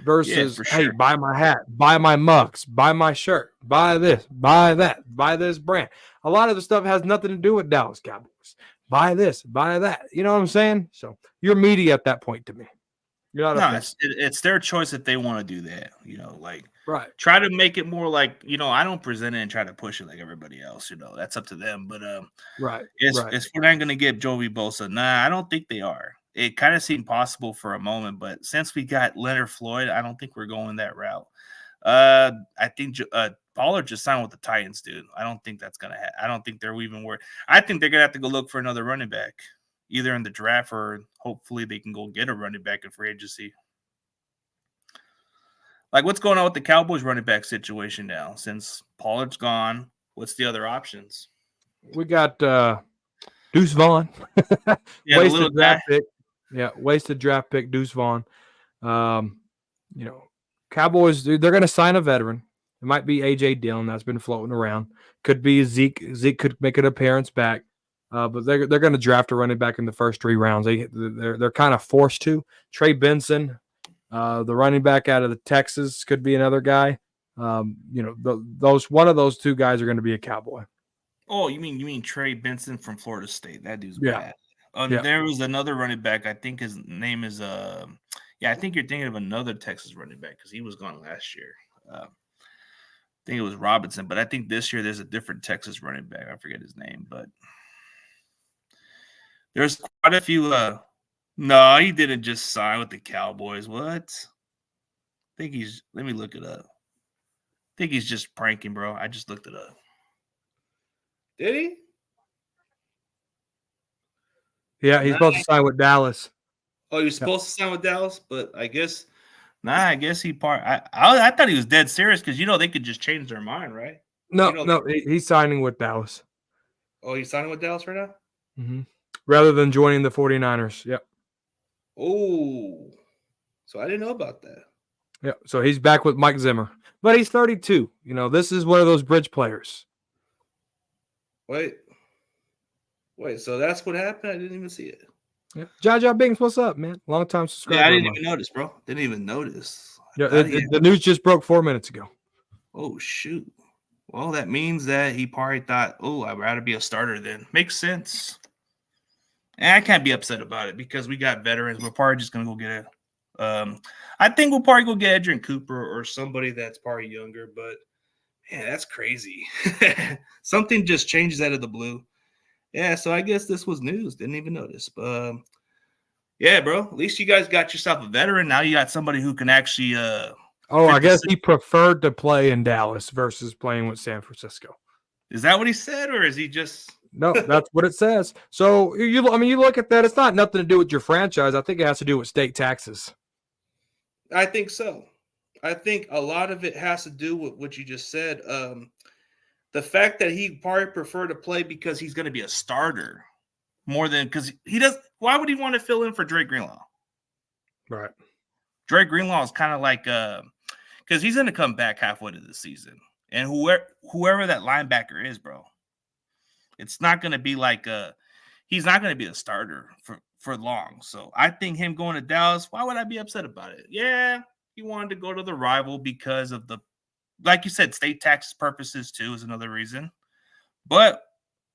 versus, hey, buy my hat, buy my mugs, buy my shirt, buy this, buy that, buy this brand. A lot of the stuff has nothing to do with Dallas Cowboys. Buy this, buy that. You know what I'm saying? So you're media at that point to me. You're not a fan. It's their choice if they want to do that. You know, like Right. try to make it more like, you know, I don't present it and try to push it like everybody else. You know, that's up to them. But Right. If we're not going to get Joey Bosa, nah, I don't think they are. It kind of seemed possible for a moment, but since we got Leonard Floyd, I don't think we're going that route. I think Pollard just signed with the Titans, dude. I don't think that's gonna happen. I don't think they're even worried. I think they're gonna have to go look for another running back, either in the draft or hopefully they can go get a running back in free agency. Like, what's going on with the Cowboys running back situation now? Since Pollard's gone, what's the other options? We got Deuce Vaughn. Yeah, wasted draft pick. Yeah, wasted draft pick, Deuce Vaughn. You know, Cowboys, they're going to sign a veteran. It might be A.J. Dillon that's been floating around. Could be Zeke. Zeke could make an appearance back. But they're going to draft a running back in the first 3 rounds. They're kind of forced to. Trey Benson, the running back out of the Texas, could be another guy. You know, one of those 2 guys are going to be a Cowboy. Oh, you mean Trey Benson from Florida State? That dude's Yeah. bad. There was another running back. I think his name is I think you're thinking of another Texas running back because he was gone last year. I think it was Robinson, but I think this year there's a different Texas running back. I forget his name, but there's quite a few. No, he didn't just sign with the Cowboys. What? Let me look it up. I think he's just pranking, bro. I just looked it up. Did he? Yeah, he's supposed to sign with Dallas. Oh, you're supposed to sign with Dallas, but I guess he I thought he was dead serious because they could just change their mind, right? No, he's signing with Dallas. Oh, he's signing with Dallas right now? Mm-hmm. Rather than joining the 49ers. Yep. Oh, so I didn't know about that. Yeah, so he's back with Mike Zimmer, but he's 32. This is one of those bridge players. Wait, so that's what happened? I didn't even see it. Yeah, Jaja Binks, what's up, man? Long time Yeah, I subscriber of didn't mine. even notice, bro. Didn't even notice. Yeah, I thought he had. the news just broke 4 minutes ago. Oh shoot. Well, that means that he probably thought, "Oh, I'd rather be a starter." Then makes sense. And I can't be upset about it because we got veterans. We're probably just gonna go get a. I think we'll probably go get Adrian Cooper or somebody that's probably younger. But man, that's crazy. Something just changes out of the blue. Yeah, so I guess this was news. Didn't even notice. But yeah, bro. At least you guys got yourself a veteran. Now you got somebody who can actually. I guess he preferred to play in Dallas versus playing with San Francisco. Is that what he said, or is he just? No, that's what it says. So you look at that. It's not nothing to do with your franchise. I think it has to do with state taxes. I think so. I think a lot of it has to do with what you just said. The fact that he probably prefer to play because he's going to be a starter more than because he does. Why would he want to fill in for Drake Greenlaw? Right. Drake Greenlaw is kind of like because he's going to come back halfway to the season, and whoever that linebacker is, bro, it's not going to be like he's not going to be a starter for long. So I think him going to Dallas, why would I be upset about it? Yeah, he wanted to go to the rival because of the, like you said, state taxes purposes too is another reason. But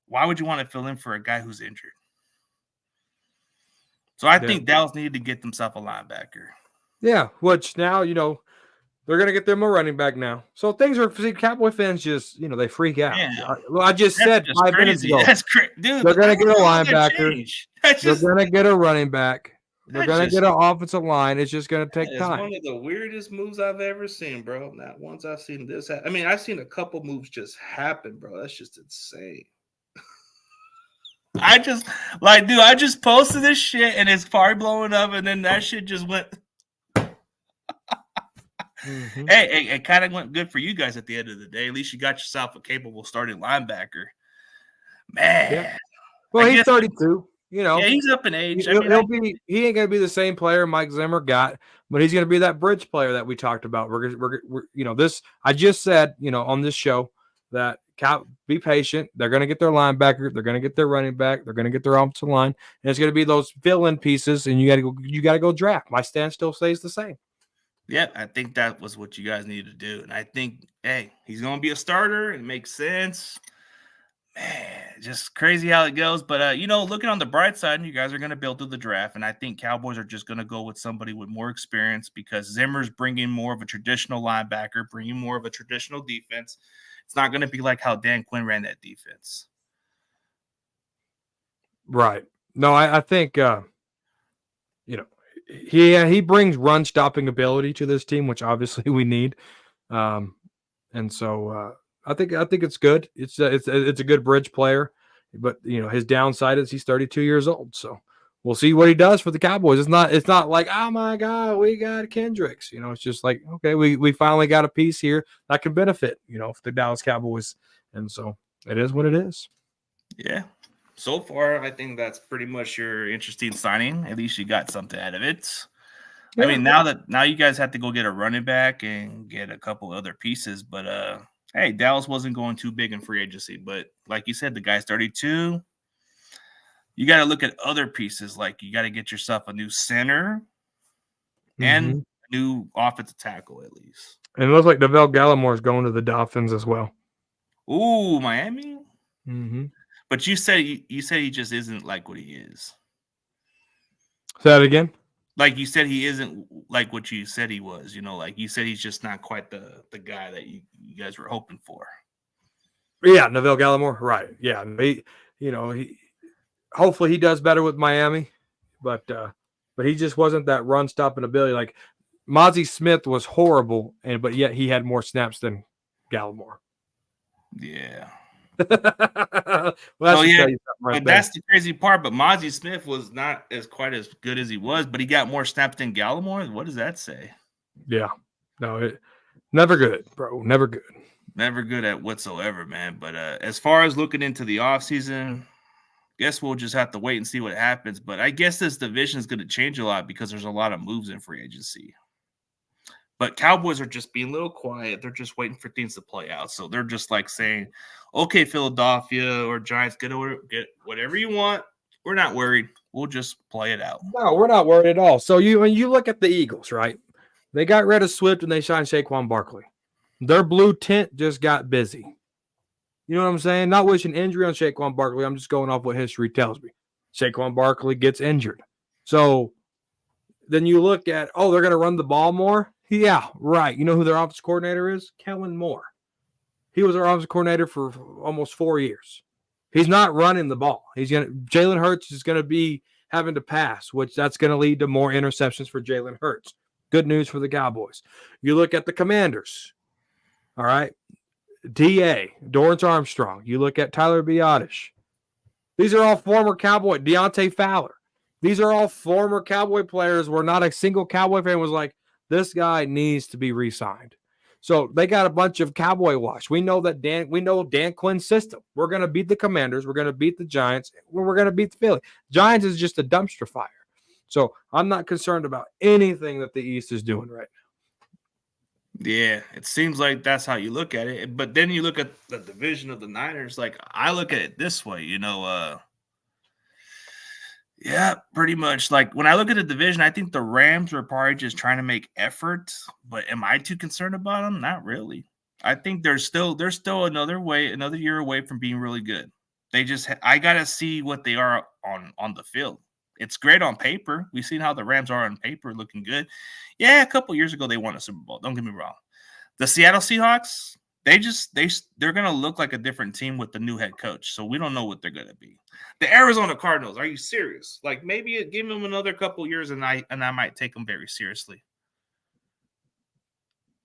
why would you want to fill in for a guy who's injured? So I think Dallas needed to get themselves a linebacker. Yeah, which now, they're going to get them a running back now. So things are, see, Cowboy fans just, they freak out. Yeah. I just said just 5 minutes ago. That's crazy. Dude, they're going to get a linebacker. They're going to get a running back. They're going to get an offensive line. It's just going to take time. It's one of the weirdest moves I've ever seen, bro. Not once I've seen this. I mean, I've seen a couple moves just happen, bro. That's just insane. I just posted this shit and it's probably blowing up, and then that shit just went. Mm-hmm. Hey, it kind of went good for you guys at the end of the day. At least you got yourself a capable starting linebacker. Man. Yeah. Well, he's 32. Yeah, he's up in age. He ain't gonna be the same player Mike Zimmer got, but he's gonna be that bridge player that we talked about. We're this. I just said, on this show that be patient. They're gonna get their linebacker. They're gonna get their running back. They're gonna get their offensive line, and it's gonna be those fill-in pieces. And you gotta go draft. My stand still stays the same. Yeah, I think that was what you guys needed to do, and I think, hey, he's gonna be a starter. It makes sense. Man, just crazy how it goes. But, looking on the bright side, you guys are going to build through the draft. And I think Cowboys are just going to go with somebody with more experience because Zimmer's bringing more of a traditional linebacker, bringing more of a traditional defense. It's not going to be like how Dan Quinn ran that defense. Right. No, I think, he brings run stopping ability to this team, which obviously we need. And so, I think it's good. It's a good bridge player, but his downside is he's 32 years old. So we'll see what he does for the Cowboys. It's not like, oh my God, we got Kendricks. It's just like, okay, we finally got a piece here that can benefit for the Dallas Cowboys, and so it is what it is. Yeah. So far, I think that's pretty much your interesting signing. At least you got something out of it. Yeah. I mean, now you guys have to go get a running back and get a couple other pieces, but hey, Dallas wasn't going too big in free agency, but like you said, the guy's 32. You got to look at other pieces. Like you got to get yourself a new center and a new offensive tackle at least. And it looks like Devell Gallimore is going to the Dolphins as well. Ooh, Miami. Mm-hmm. But you said he just isn't like what he is. Say that again. Like you said, he isn't like what you said he was. Like you said, he's just not quite the guy that you guys were hoping for. Yeah, Neville Gallimore, right? Yeah, he hopefully he does better with Miami, but he just wasn't that run stopping ability. Like Mozzie Smith was horrible, but yet he had more snaps than Gallimore. Yeah. Well, that's the crazy part. But Mozzie Smith was not quite as good as he was, but he got more snaps than Gallimore. What does that say? Yeah, no, never good, bro. Never good at whatsoever, man. But as far as looking into the offseason, Guess we'll just have to wait and see what happens. But I guess this division is going to change a lot because there's a lot of moves in free agency. But Cowboys are just being a little quiet. They're just waiting for things to play out. So they're just like saying, okay, Philadelphia or Giants, get whatever you want. We're not worried. We'll just play it out. No, we're not worried at all. So when you look at the Eagles, right? They got rid of Swift and they signed Saquon Barkley. Their blue tent just got busy. You know what I'm saying? Not wishing injury on Saquon Barkley. I'm just going off what history tells me. Saquon Barkley gets injured. So then you look at, they're going to run the ball more? Yeah, right. You know who their offensive coordinator is? Kellen Moore. He was our offensive coordinator for almost 4 years. He's not running the ball. Jalen Hurts is going to be having to pass, which that's going to lead to more interceptions for Jalen Hurts. Good news for the Cowboys. You look at the Commanders. All right. D.A., Dorrance Armstrong. You look at Tyler Biadasz. These are all former Cowboy. Deontay Fowler. These are all former Cowboy players where not a single Cowboy fan was like, this guy needs to be re-signed. So they got a bunch of Cowboy wash. We know Dan Quinn's system. We're going to beat the Commanders. We're going to beat the Giants. We're going to beat the Philly. Giants is just a dumpster fire. So I'm not concerned about anything that the East is doing right now. Yeah, it seems like that's how you look at it. But then you look at the division of the Niners. Like, I look at it this way, yeah, pretty much. Like, when I look at the division, I think the Rams are probably just trying to make effort. But am I too concerned about them? Not really. I think they're still another year away from being really good. I gotta see what they are on the field. It's great on paper. We've seen how the Rams are on paper, looking good. Yeah, a couple years ago they won a Super Bowl. Don't get me wrong. The Seattle Seahawks, they're gonna look like a different team with the new head coach. So we don't know what they're gonna be. The Arizona Cardinals, are you serious? Like, maybe give them another couple years and I might take them very seriously.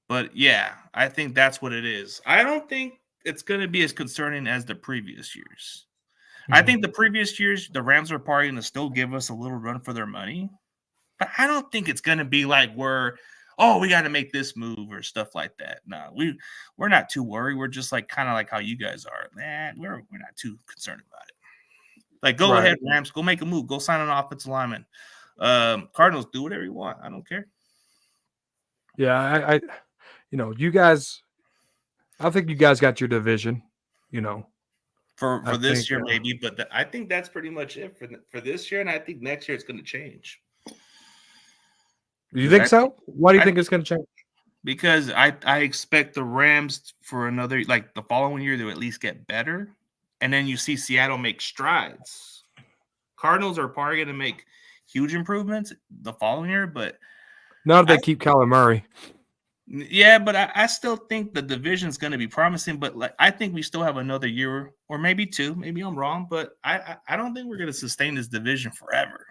But yeah, I think that's what it is. I don't think it's gonna be as concerning as the previous years. I think the previous years, the Rams are probably going to still give us a little run for their money. But I don't think it's going to be like we got to make this move or stuff like that. No, we're not too worried. We're just like kind of like how you guys are. Man, we're not too concerned about it. Like, go ahead, Rams. Go make a move. Go sign an offensive lineman. Cardinals, do whatever you want. I don't care. Yeah, you guys, I think you guys got your division, For this year, maybe, but I think that's pretty much it for this year, and I think next year it's going to change. You think so? Why do you think it's going to change? Because I expect the Rams for another, like the following year, to at least get better, and then you see Seattle make strides. Cardinals are probably going to make huge improvements the following year, but not if they keep Kyler Murray. Yeah, but I still think the division is going to be promising. But I think we still have another year or maybe two. Maybe I'm wrong, but I don't think we're going to sustain this division forever.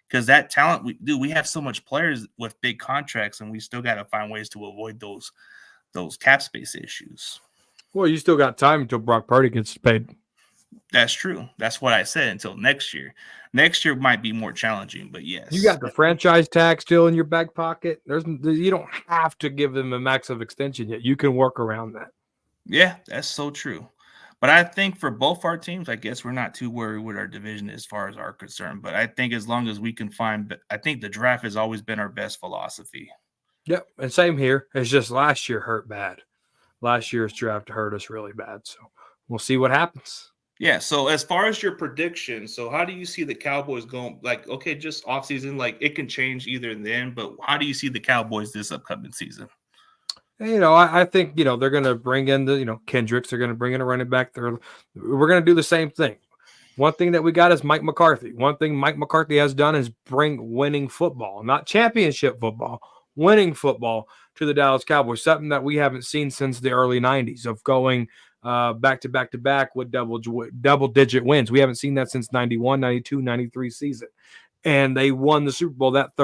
Because that talent, we have so much players with big contracts, and we still got to find ways to avoid those cap space issues. Well, you still got time until Brock Purdy gets paid. That's true. That's what I said, until next year. Next year might be more challenging, but yes. You got the franchise tag still in your back pocket. You don't have to give them a max of extension yet. You can work around that. Yeah, that's so true. But I think for both our teams, I guess we're not too worried with our division as far as our concern. But I think as long as we can I think the draft has always been our best philosophy. Yep, and same here. It's just last year hurt bad. Last year's draft hurt us really bad. So we'll see what happens. Yeah, so as far as your prediction, so how do you see the Cowboys going? Like, okay, just offseason, like it can change either then, but how do you see the Cowboys this upcoming season? I think, they're going to bring in Kendricks. They're going to bring in a running back. We're going to do the same thing. One thing that we got is Mike McCarthy. One thing Mike McCarthy has done is bring winning football, not championship football, winning football to the Dallas Cowboys, something that we haven't seen since the early 90s of going back to back with double-digit wins. We haven't seen that since 91, 92, 93 season. And they won the Super Bowl that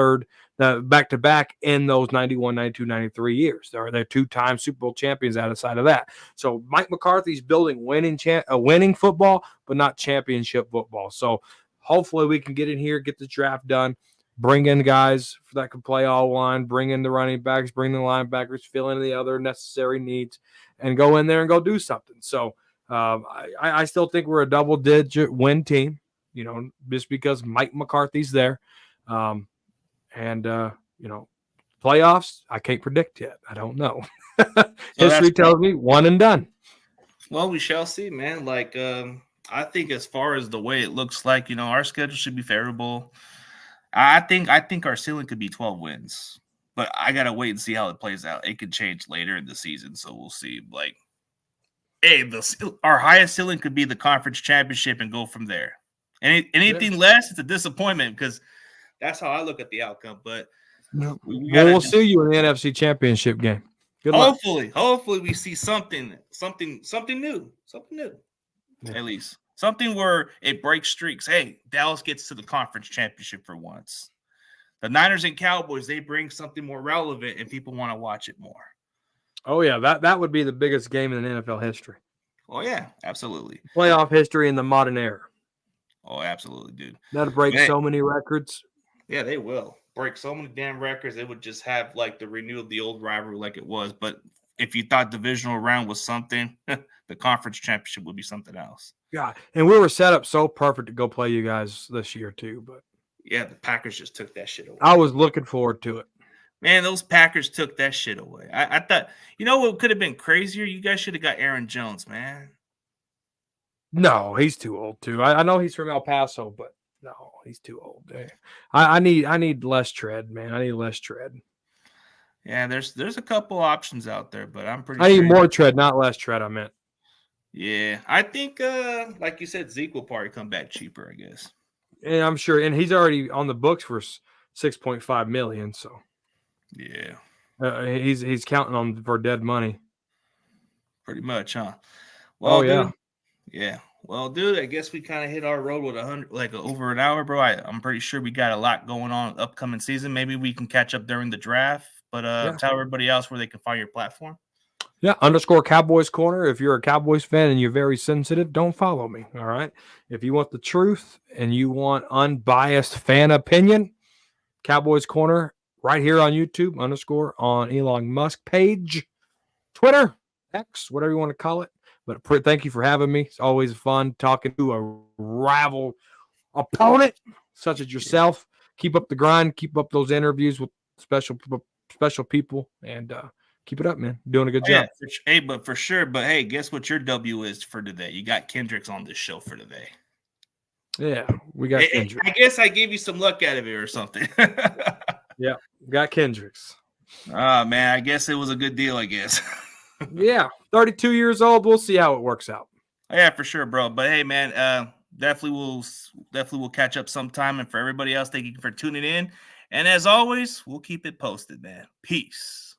back-to-back in those 91, 92, 93 years. They're two-time Super Bowl champions outside of that. So Mike McCarthy's building winning football, but not championship football. So hopefully we can get in here, get the draft done, bring in guys that can play all line, bring in the running backs, bring in the linebackers, fill in the other necessary needs, and go in there and go do something. So I still think we're a double-digit win team, just because Mike McCarthy's there. And playoffs, I can't predict yet. I don't know. History tells me one and done. Well, we shall see, man. I think as far as the way it looks like, our schedule should be favorable. I think our ceiling could be 12 wins, but I gotta wait and see how it plays out. It could change later in the season, so we'll see. Our highest ceiling could be the conference championship and go from there. Anything less, it's a disappointment because that's how I look at the outcome. But we'll see you in the NFC Championship game. Good luck. Hopefully, we see something new. Yeah. At least something where it breaks streaks. Hey, Dallas gets to the conference championship for once. The Niners and Cowboys, they bring something more relevant, and people want to watch it more. Oh yeah, that would be the biggest game in NFL history. Oh yeah, absolutely. Playoff history in the modern era. Oh, absolutely, dude. That'll break so many records. Yeah, they will break so many damn records. They would just have the renewal of the old rivalry like it was. But if you thought divisional round was something, the conference championship would be something else. Yeah, and we were set up so perfect to go play you guys this year too. But yeah, the Packers just took that shit away. I was looking forward to it. Man, those Packers took that shit away. I thought, what could have been crazier? You guys should have got Aaron Jones, man. No, he's too old too. I know he's from El Paso, but no, he's too old. I need less tread, man. I need less tread. Yeah, there's a couple options out there, but I'm pretty. I need more tread, not less tread. I meant. Yeah, I think, like you said, Zeke will probably come back cheaper, I guess. And I'm sure, and he's already on the books for $6.5 million. So. Yeah, he's counting on for dead money. Pretty much, huh? Well, yeah, dude, yeah. Well, dude, I guess we kind of hit our road with over an hour, bro. I'm pretty sure we got a lot going on upcoming season. Maybe we can catch up during the draft. But tell everybody else where they can find your platform. Yeah, _Cowboys Corner. If you're a Cowboys fan and you're very sensitive, don't follow me. All right. If you want the truth and you want unbiased fan opinion, Cowboys Corner. Right here on YouTube, _ on Elon Musk page, Twitter, X, whatever you want to call it. But thank you for having me. It's always fun talking to a rival opponent such as yourself. Keep up the grind. Keep up those interviews with special people, and keep it up, man. Doing a good job. Hey, but for sure. But hey, guess what your W is for today? You got Kendricks on this show for today. Yeah, we got Kendricks. I guess I gave you some luck out of it or something. Yeah, got Kendricks. Man, I guess it was a good deal, I guess. Yeah, 32 years old. We'll see how it works out. Yeah, for sure, bro. But hey, man, definitely we'll catch up sometime. And for everybody else, thank you for tuning in. And as always, we'll keep it posted, man. Peace.